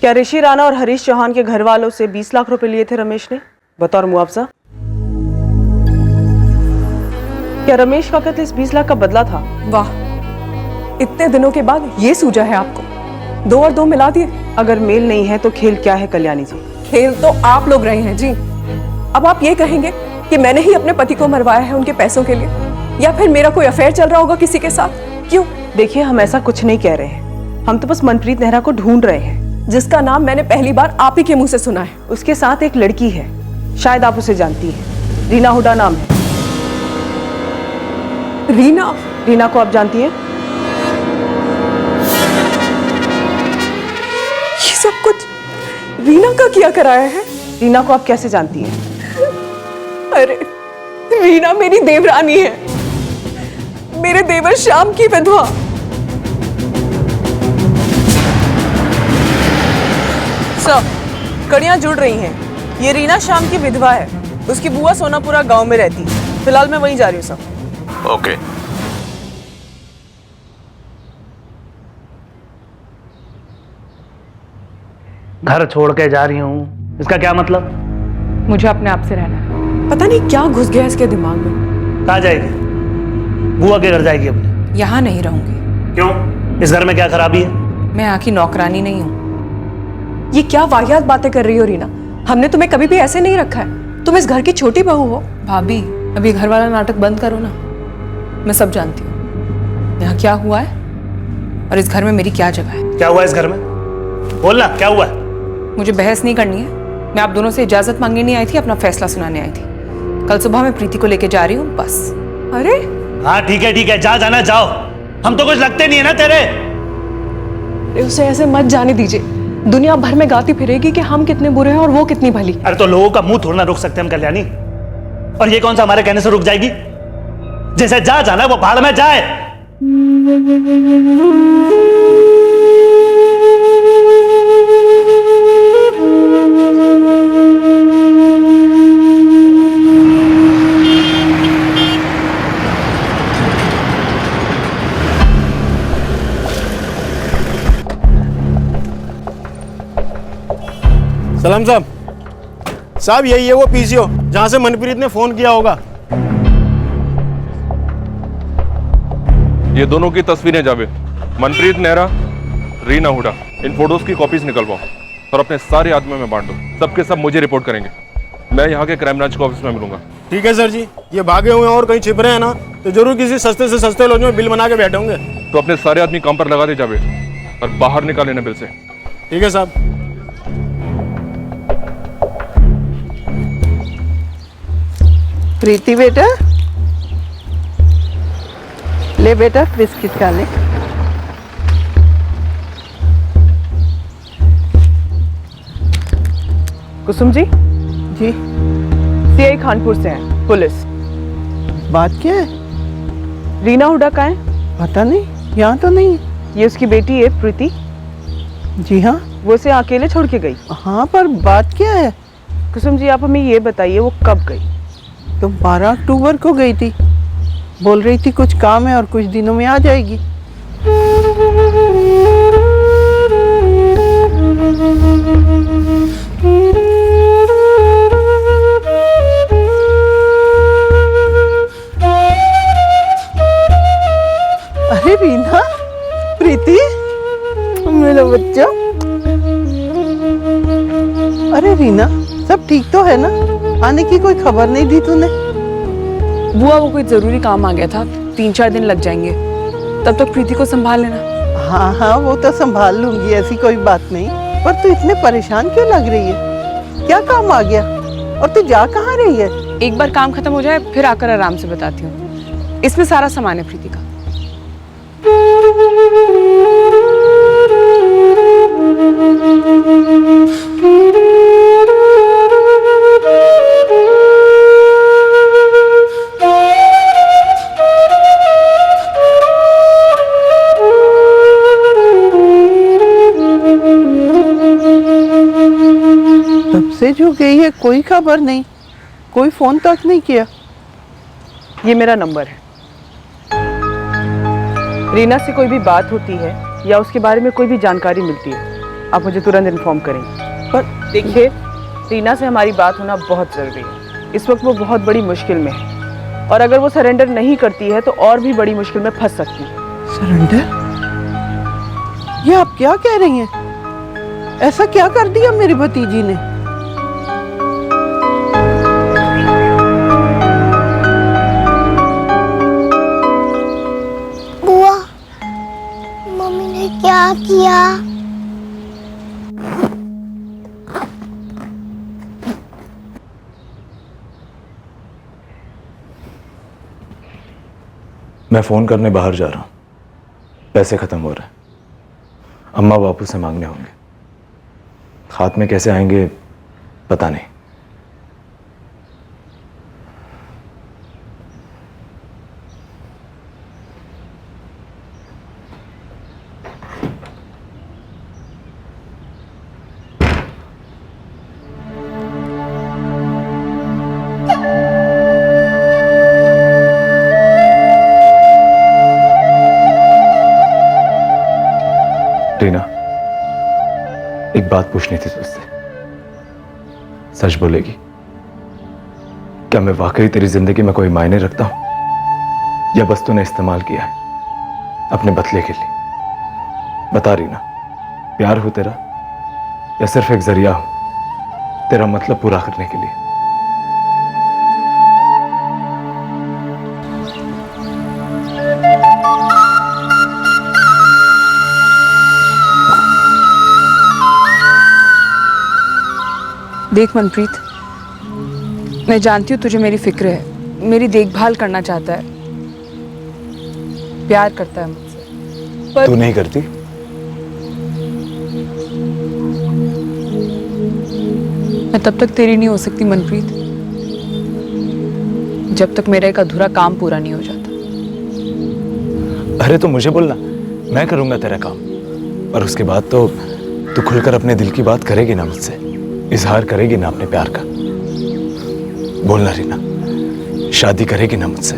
क्या ऋषि राणा और हरीश चौहान के घर वालों से 20 लाख रुपए लिए थे रमेश ने बतौर मुआवजा? क्या रमेश का कत्ल इस 20 लाख का बदला था? वाह, इतने दिनों के बाद ये सूझा है आपको। 2 और 2 मिला दिए। अगर मेल नहीं है तो खेल क्या है कल्याणी जी? खेल तो आप लोग रहे हैं जी। अब आप ये कहेंगे कि मैंने ही अपने पति को मरवाया है उनके पैसों के लिए, या फिर मेरा कोई अफेयर चल रहा होगा किसी के साथ? क्यों? देखिए, हम ऐसा कुछ नहीं कह रहे हैं। हम तो बस मनप्रीत नेहरा को ढूंढ रहे हैं, जिसका नाम मैंने पहली बार आप ही के मुंह से सुना है। उसके साथ एक लड़की है, शायद आप उसे जानती हैं। रीना हुडा नाम है। रीना? रीना को आप जानती हैं? ये सब कुछ रीना का किया कराया है? रीना को आप कैसे जानती हैं? अरे, रीना मेरी देवरानी है, मेरे देवर श्याम की विधवा। सर, कड़ियां जुड़ रही हैं। ये रीना श्याम की विधवा है। उसकी बुआ सोनापुरा गांव में रहती है। फिलहाल मैं वहीं जा रही हूँ सर। ओके। घर छोड़ के जा रही हूँ, इसका क्या मतलब? मुझे अपने आप से रहना है। पता नहीं क्या घुस गया इसके दिमाग में। कहाँ जाएगी? बुआ के घर जाएगी अपने? यहाँ नहीं रहूंगी। क्यों? इस घर में क्या खराबी है? मैं यहाँ की नौकरानी नहीं हूँ। ये क्या वाहियात बातें कर रही हो रीना? हमने तुम्हें कभी भी ऐसे नहीं रखा है। तुम इस घर की छोटी बहू हो। भाभी, अभी घर वाला नाटक बंद करो ना। मैं सब जानती हूँ यहाँ क्या हुआ है और इस घर में मेरी क्या जगह है। क्या हुआ इस घर में? बोलना, क्या हुआ है? मुझे बहस नहीं करनी है। मैं आप दोनों से इजाजत मांगने नहीं आई थी, अपना फैसला सुनाने आई थी। कल सुबह मैं प्रीति को लेके जा रही हूँ, बस। अरे हाँ ठीक है, जा जाना जाओ। हम तो कुछ लगते नहीं है ना तेरे। उसे ऐसे मत जाने दीजिए। दुनिया भर में गाती फिरेगी कि हम कितने बुरे हैं और वो कितनी भली। अरे तो लोगों का मुंह थोड़ा ना रोक सकते हम कल्याणी, और ये कौन सा हमारे कहने से रुक जाएगी? जैसे जा जाना वो भाड़ में जाए। सलाम साहब, यही है वो पीसीओ जहां से मनप्रीत ने फोन किया होगा। ये दोनों की तस्वीरें जावेद, मनप्रीत नेहरा, रीना हुडा, इन फोटोज की कॉपीज निकलवाओ और अपने सारे आदमियों में बांट दो। सबके सब मुझे रिपोर्ट करेंगे। मैं यहाँ के क्राइम ब्रांच के ऑफिस में मिलूंगा। ठीक है सर जी। ये भागे हुए और कहीं छिप रहे हैं ना तो जरूर किसी सस्ते से सस्ते लॉज में बिल बना के बैठे होंगे। तो अपने सारे आदमी काम पर लगा दे जावेद और बाहर निकाल लेना बिल से। ठीक है साहब। प्रीति बेटा, ले बेटा बिस्किट खा ले। कुसुम जी? जी। सीआई खानपुर से हैं, पुलिस। बात क्या है? रीना हुडा कहाँ है? पता नहीं, यहाँ तो नहीं। ये उसकी बेटी है प्रीति। जी हाँ। वो उसे अकेले छोड़ के गई। हाँ, पर बात क्या है? कुसुम जी, आप हमें ये बताइए वो कब गई? तो 12 अक्टूबर को गई थी। बोल रही थी कुछ काम है और कुछ दिनों में आ जाएगी। अरे रीना, प्रीति, मेरा बच्चा। अरे रीना, सब ठीक तो है ना? आने की कोई खबर नहीं दी तूने? बुआ, वो कोई जरूरी काम आ गया था, 3-4 दिन लग जाएंगे। तब तक प्रीति को संभाल लेना। हाँ हाँ, वो तो संभाल लूंगी, ऐसी कोई बात नहीं। पर तू इतने परेशान क्यों लग रही है? क्या काम आ गया? और तू जा कहाँ रही है? एक बार काम खत्म हो जाए फिर आकर आराम से बताती हूँ। इसमें सारा सामान है प्रीति का। तब से जो गई है कोई खबर नहीं, कोई फोन तक नहीं किया। ये मेरा नंबर है। रीना से कोई भी बात होती है या उसके बारे में कोई भी जानकारी मिलती है, आप मुझे तुरंत इन्फॉर्म करेंगे। पर देखिए, रीना से हमारी बात होना बहुत ज़रूरी है। इस वक्त वो बहुत बड़ी मुश्किल में है और अगर वो सरेंडर नहीं करती है तो और भी बड़ी मुश्किल में फंस सकती है। सरेंडर? ये आप क्या कह रही हैं? ऐसा क्या कर दिया मेरी भतीजी ने? बुआ, मम्मी ने क्या किया? मैं फोन करने बाहर जा रहा हूं। पैसे खत्म हो रहे हैं, अम्मा बापू से मांगने होंगे। हाथ में कैसे आएंगे पता नहीं। रीना, एक बात पूछनी थी तुझसे। सच बोलेगी? क्या मैं वाकई तेरी जिंदगी में कोई मायने रखता हूं या बस तूने इस्तेमाल किया है? अपने बदले के लिए। बता रही ना, प्यार हो तेरा या सिर्फ एक जरिया हो तेरा मतलब पूरा करने के लिए? देख मनप्रीत, मैं जानती हूँ तुझे मेरी फिक्र है, मेरी देखभाल करना चाहता है, प्यार करता है मुझसे, पर तू नहीं करती? मैं तब तक तेरी नहीं हो सकती मनप्रीत, जब तक मेरा एक अधूरा काम पूरा नहीं हो जाता। अरे तो मुझे बोलना, मैं करूंगा तेरा काम, और उसके बाद तो तू खुलकर अपने दिल की बात करेगी ना मुझसे, इजहार करेगी ना अपने प्यार का। बोलना रीना, शादी करेगी ना मुझसे?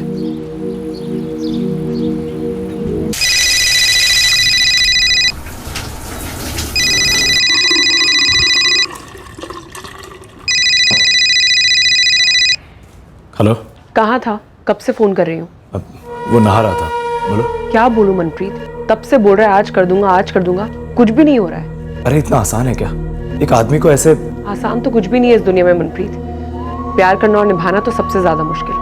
हेलो। कहाँ था? कब से फोन कर रही हूँ। वो नहा रहा था। बोलो। क्या बोलूं मनप्रीत, तब से बोल रहा है आज कर दूंगा, आज कर दूंगा, कुछ भी नहीं हो रहा है। अरे इतना आसान है क्या एक आदमी को ऐसे? आसान तो कुछ भी नहीं है इस दुनिया में मनप्रीत, प्यार करना और निभाना तो सबसे ज्यादा मुश्किल।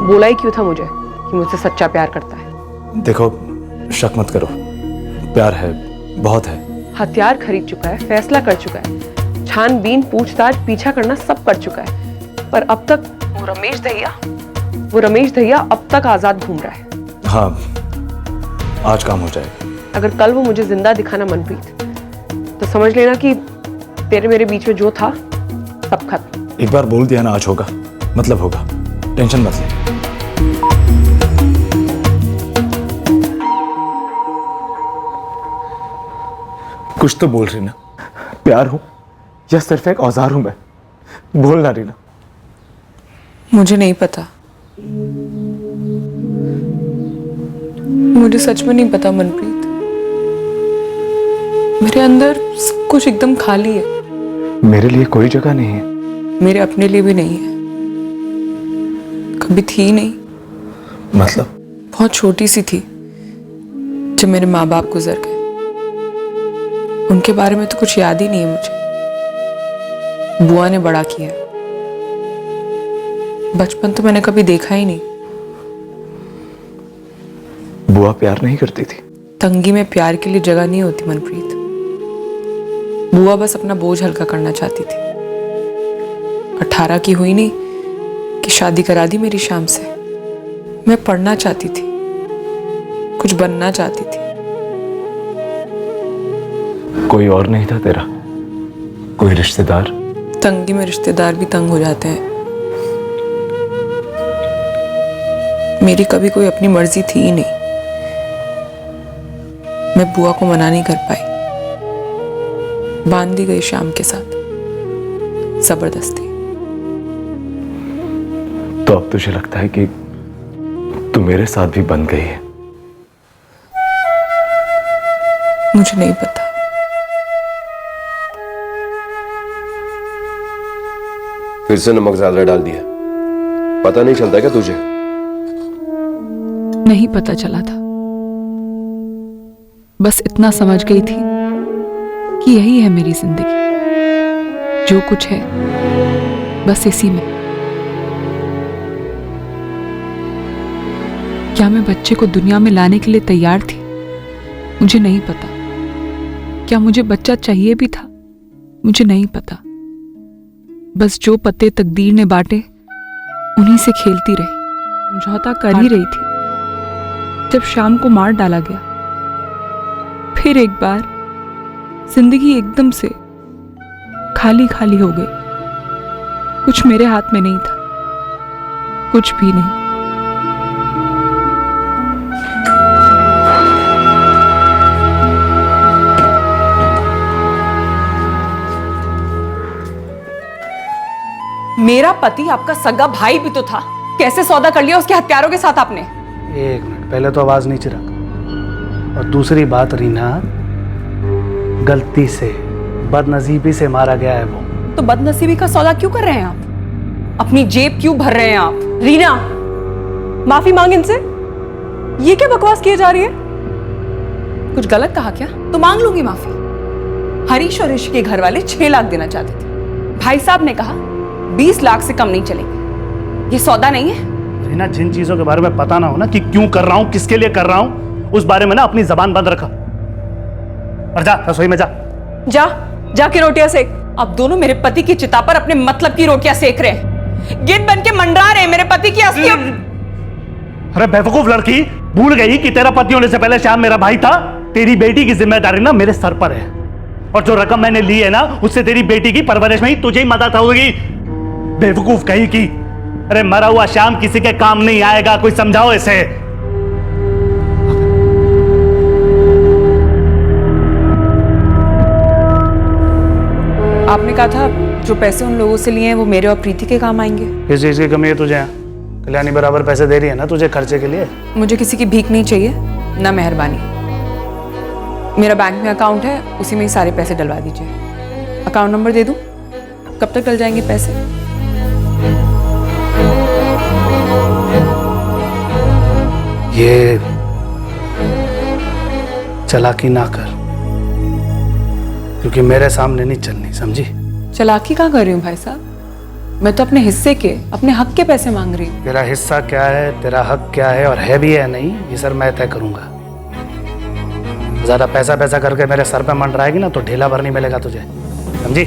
बोला ही क्यों था मुझे कि मुझसे सच्चा प्यार करता है? देखो, शक मत करो, प्यार है, बहुत है। हथियार खरीद चुका है, फैसला कर चुका है, छानबीन पूछताछ पीछा करना सब कर चुका है, पर अब तक वो रमेश दहिया अब तक आजाद घूम रहा है। हाँ, आज काम हो जाएगा। अगर कल वो मुझे जिंदा दिखाना मनप्रीत, तो समझ लेना कि तेरे मेरे बीच में जो था सब खत्म। एक बार बोल दिया ना आज होगा, मतलब होगा, टेंशन मत ले। कुछ तो बोल रही ना, प्यार हूं या सिर्फ एक औजार हूं मैं? बोलना रीना। मुझे नहीं पता, मुझे सच में नहीं पता मनप्रीत, मेरे अंदर सब कुछ एकदम खाली है। मेरे लिए कोई जगह नहीं है? मेरे अपने लिए भी नहीं है, कभी थी नहीं। मतलब? बहुत छोटी सी थी जब मेरे माँ बाप गुजर गए, उनके बारे में तो कुछ याद ही नहीं है मुझे। बुआ ने बड़ा किया, बचपन तो मैंने कभी देखा ही नहीं। बुआ प्यार नहीं करती थी? तंगी में प्यार के लिए जगह नहीं होती मनप्रीत, बुआ बस अपना बोझ हल्का करना चाहती थी। 18 की हुई नहीं कि शादी करा दी मेरी शाम से। मैं पढ़ना चाहती थी, कुछ बनना चाहती थी। कोई और नहीं था तेरा? कोई रिश्तेदार? तंगी में रिश्तेदार भी तंग हो जाते हैं। मेरी कभी कोई अपनी मर्जी थी ही नहीं। मैं बुआ को मना नहीं कर पाई, बांध दी गई शाम के साथ जबरदस्ती। तो अब तुझे लगता है कि तू मेरे साथ भी बंध गई है? मुझे नहीं पता। फिर से नमक ज्यादा डाल दिया, पता नहीं चलता क्या तुझे? नहीं पता चला था, बस इतना समझ गई थी कि यही है मेरी जिंदगी, जो कुछ है बस इसी में। क्या मैं बच्चे को दुनिया में लाने के लिए तैयार थी? मुझे नहीं पता। क्या मुझे बच्चा चाहिए भी था? मुझे नहीं पता। बस जो पत्ते तकदीर ने बांटे उन्हीं से खेलती रही, समझौता कर ही रही थी। जब शाम को मार डाला गया, फिर एक बार जिंदगी एकदम से खाली खाली हो गई। कुछ मेरे हाथ में नहीं था, कुछ भी नहीं। मेरा पति आपका सगा भाई भी तो था, कैसे सौदा कर लिया उसके हत्यारों के साथ आपने? एक मिनट, पहले तो आवाज नीचे रख, और दूसरी बात रीना, गलती से बदनसीबी से मारा गया है वो। तो बदनसीबी का सौदा क्यों कर रहे हैं आप? अपनी जेब क्यों भर रहे हैं आप? रीना, माफी मांग इनसे। ये क्या बकवास किए जा रही है? कुछ गलत कहा क्या? तो मांग लूंगी माफी। हरीश और ऋषि के घर वाले 6 लाख देना चाहते थे। भाई साहब ने कहा 20 लाख से कम नहीं चलेंगे। ये सौदा नहीं है। रीना, जिन चीजों के बारे में पता ना हो ना कि क्यों कर रहा हूं, किसके लिए कर रहा हूं, उस बारे में ना अपनी जबान बंद रखा। और जा रसोई में जा जाके रोटियां सेक। अब दोनों मेरे पति की चिता पर अपने मतलब की रोटियां सेक रहे हैं। गिद्ध बन के मंडरा रहे हैं मेरे पति की असली। अरे बेवकूफ लड़की, भूल गई कि तेरा पति होने से पहले श्याम मेरा भाई था। तेरी बेटी की जिम्मेदारी ना मेरे सर पर है, और जो रकम मैंने ली है ना, उससे तेरी बेटी की परवरिश में ही तुझे ही मदद होगी। बेवकूफ कहीं की। अरे मरा हुआ श्याम किसी के काम नहीं आएगा, कोई समझाओ इसे। आपने कहा था जो पैसे उन लोगों से लिए हैं वो मेरे और प्रीति के काम आएंगे। किस चीज की कमी है तुझे? कल्याणी बराबर पैसे दे रही है ना तुझे खर्चे के लिए। मुझे किसी की भीख नहीं चाहिए, ना मेहरबानी। मेरा बैंक में अकाउंट है, उसी में ही सारे पैसे डलवा दीजिए। अकाउंट नंबर दे दूं? कब तक डल जाएंगे पैसे? ये चालाकी ना कर, क्योंकि मेरे सामने नहीं चलनी, समझी? चालाकी कहाँ कर रही हूँ भाई साहब? मैं तो अपने हिस्से के, अपने हक के पैसे मांग रही हूँ। तेरा हिस्सा क्या है, तेरा हक क्या है, और है भी है नहीं, ये सर मैं तय करूंगा। ज्यादा पैसा करके मेरे सर पे मंडराएगी ना तो ढीला भर नहीं मिलेगा तुझे, समझी?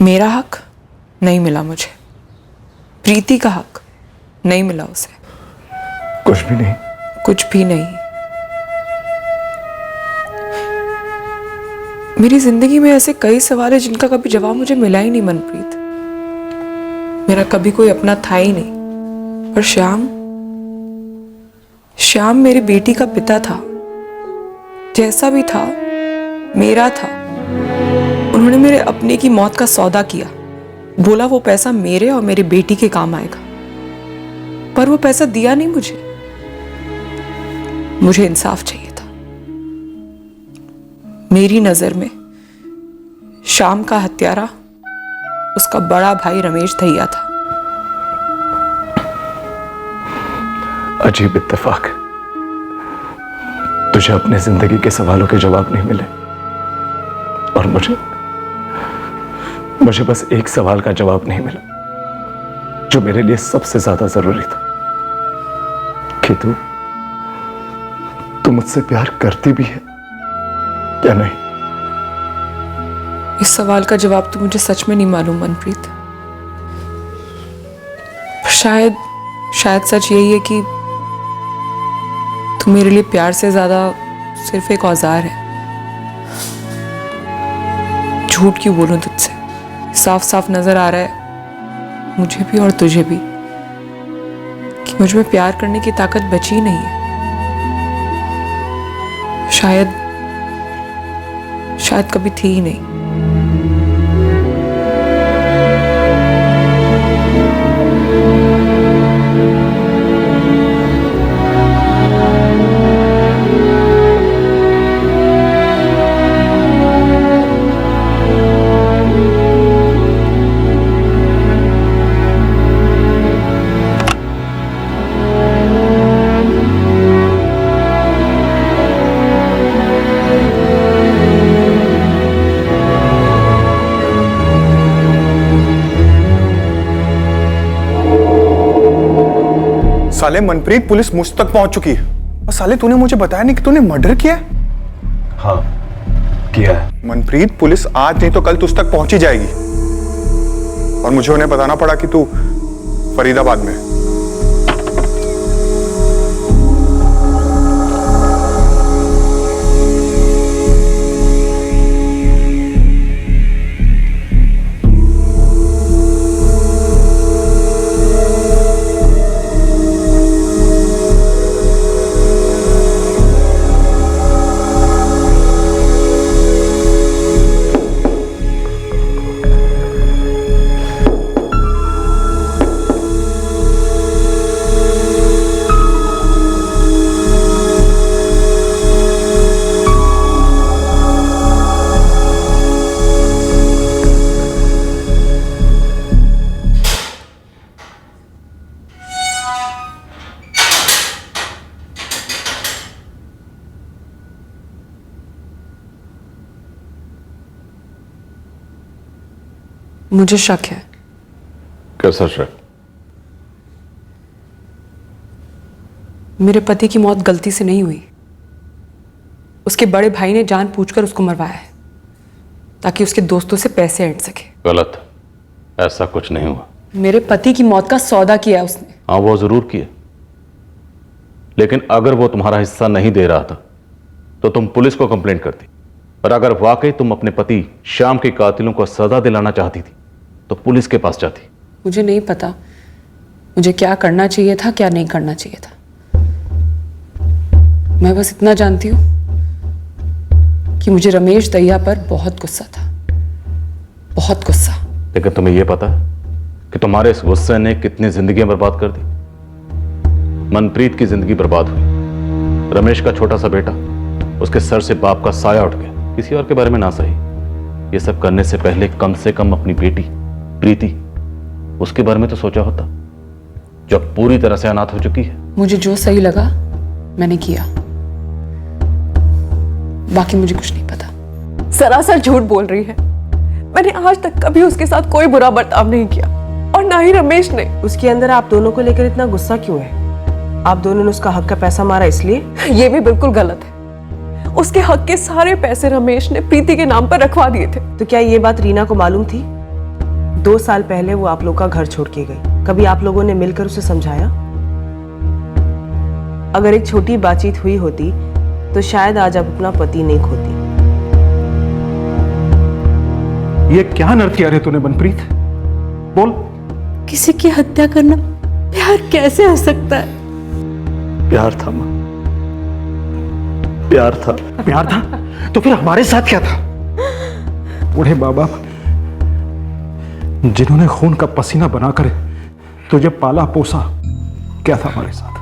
मेरा हक नहीं मिला मुझे, प्रीति का हक नहीं मिला उसे। कुछ भी नहीं। कुछ भी नहीं। मेरी जिंदगी में ऐसे कई सवाल हैं जिनका कभी जवाब मुझे मिला ही नहीं मनप्रीत। मेरा कभी कोई अपना था ही नहीं। और श्याम मेरी बेटी का पिता था, जैसा भी था मेरा था। उन्होंने मेरे अपने की मौत का सौदा किया, बोला वो पैसा मेरे और मेरी बेटी के काम आएगा, पर वो पैसा दिया नहीं मुझे। मुझे इंसाफ चाहिए था। मेरी नजर में श्याम का हत्यारा उसका बड़ा भाई रमेश दहिया था। अजीब इत्तेफाक, तुझे अपने जिंदगी के सवालों के जवाब नहीं मिले, और मुझे बस एक सवाल का जवाब नहीं मिला जो मेरे लिए सबसे ज्यादा जरूरी था, कि तू मुझसे प्यार करती भी है या नहीं। इस सवाल का जवाब तो मुझे सच में नहीं मालूम मनप्रीत। शायद सच यही है कि तू मेरे लिए प्यार से ज्यादा सिर्फ एक औजार है। झूठ क्यों बोलूं तुझसे? साफ साफ नजर आ रहा है मुझे भी और तुझे भी कि मुझ में प्यार करने की ताकत बची नहीं है। शायद कभी थी ही नहीं। साले मनप्रीत, पुलिस मुझ तक पहुंच चुकी है। और साले तूने मुझे बताया नहीं कि तूने मर्डर किया है। हाँ किया है। मनप्रीत, पुलिस आज नहीं तो कल तुझ तक पहुंच ही जाएगी, और मुझे उन्हें बताना पड़ा कि तू फरीदाबाद में है। मुझे शक है। कैसा शक? मेरे पति की मौत गलती से नहीं हुई। उसके बड़े भाई ने जानबूझकर उसको मरवाया है ताकि उसके दोस्तों से पैसे ऐंठ सके। गलत, ऐसा कुछ नहीं हुआ। मेरे पति की मौत का सौदा किया उसने। हाँ, वो जरूर किया, लेकिन अगर वो तुम्हारा हिस्सा नहीं दे रहा था तो तुम पुलिस को कंप्लेंट करती। और अगर वाकई तुम अपने पति श्याम के कातिलों को सजा दिलाना चाहती थी तो पुलिस के पास जाती। मुझे नहीं पता मुझे क्या करना चाहिए था, क्या नहीं करना चाहिए था। मैं बस इतना जानती हूं कि मुझे रमेश दहिया पर बहुत गुस्सा था, बहुत गुस्सा। लेकिन तुम्हें यह पता है कि तुम्हारे इस गुस्से ने कितनी जिंदगियां बर्बाद कर दी? मनप्रीत की जिंदगी बर्बाद हुई, रमेश का छोटा सा बेटा, उसके सर से बाप का साया उठ गया। किसी और के बारे में ना सही, ये सब करने से पहले कम से कम अपनी बेटी प्रीति, उसके बारे में तो सोचा होता, जो पूरी तरह से अनाथ हो चुकी है। मुझे जो सही लगा मैंने किया, बाकी मुझे कुछ नहीं पता। सरासर झूठ बोल रही है। मैंने आज तक कभी उसके साथ कोई बुरा बर्ताव नहीं किया और ना ही रमेश ने। उसके अंदर आप दोनों को लेकर इतना गुस्सा क्यों है? आप दोनों ने उसका हक का पैसा मारा इसलिए? ये भी बिल्कुल गलत है। उसके हक के सारे पैसे रमेश ने प्रीति के नाम पर रखवा दिए थे। तो क्या ये बात रीना को मालूम थी? 2 साल पहले वो आप लोग का घर छोड़ के गई। कभी आप लोगों ने मिलकर उसे समझाया? अगर एक छोटी बातचीत हुई होती तो शायद आज आप अपना पति नहीं खोती। ये क्या नर्क किया रे तूने मनप्रीत? बोल। किसी की हत्या करना प्यार कैसे हो सकता है? प्यार था मां, प्यार था। प्यार था तो फिर हमारे साथ क्या था? बूढ़े माँ बाप जिन्होंने खून का पसीना बनाकर तुझे पाला पोसा, क्या था हमारे साथ?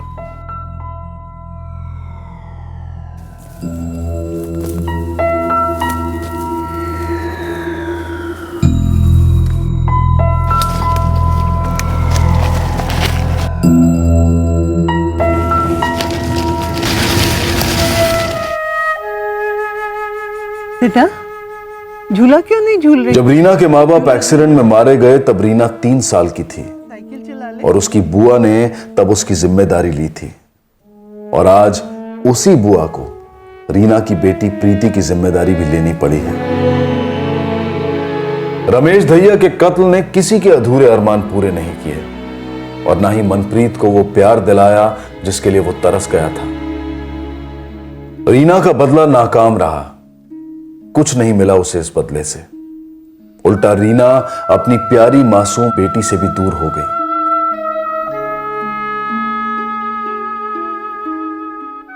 बेटा, झूला क्यों नहीं झूल रही? जब रीना के माँ बाप एक्सीडेंट में मारे गए तब रीना 3 साल की थी और उसकी बुआ ने तब उसकी जिम्मेदारी ली थी। और आज उसी बुआ को रीना की बेटी प्रीति की जिम्मेदारी भी लेनी पड़ी है। रमेश दहिया के कत्ल ने किसी के अधूरे अरमान पूरे नहीं किए और ना ही मनप्रीत को वो प्यार दिलाया जिसके लिए वो तरस गया था। रीना का बदला नाकाम रहा, कुछ नहीं मिला उसे इस बदले से। उल्टा रीना अपनी प्यारी मासूम बेटी से भी दूर हो गई।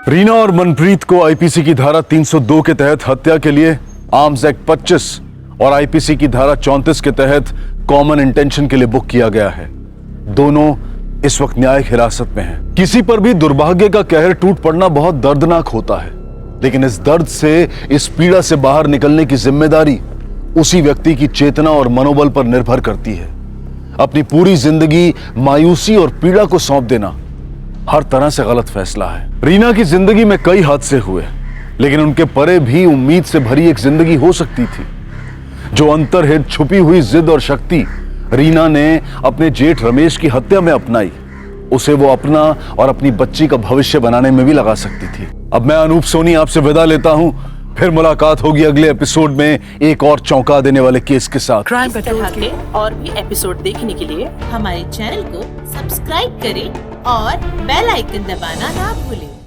रीना और मनप्रीत को आईपीसी की धारा 302 के तहत हत्या के लिए आर्म्स एक्ट 25 और आईपीसी की धारा 34 के तहत कॉमन इंटेंशन के लिए बुक किया गया है। दोनों इस वक्त न्यायिक हिरासत में हैं। किसी पर भी दुर्भाग्य का कहर टूट पड़ना बहुत दर्दनाक होता है, लेकिन इस दर्द से, इस पीड़ा से बाहर निकलने की जिम्मेदारी उसी व्यक्ति की चेतना और मनोबल पर निर्भर करती है। अपनी पूरी जिंदगी मायूसी और पीड़ा को सौंप देना हर तरह से गलत फैसला है। रीना की जिंदगी में कई हादसे हुए, लेकिन उनके परे भी उम्मीद से भरी एक जिंदगी हो सकती थी। जो अंतर्हित छुपी हुई जिद और शक्ति रीना ने अपने जेठ रमेश की हत्या में अपनाई, उसे वो अपना और अपनी बच्ची का भविष्य बनाने में भी लगा सकती थी। अब मैं अनूप सोनी आपसे विदा लेता हूं, फिर मुलाकात होगी अगले एपिसोड में एक और चौंका देने वाले केस के साथ। क्राइम पेट्रोल के और भी एपिसोड देखने के लिए हमारे चैनल को सब्सक्राइब करें और बेल आइकन दबाना ना भूलें।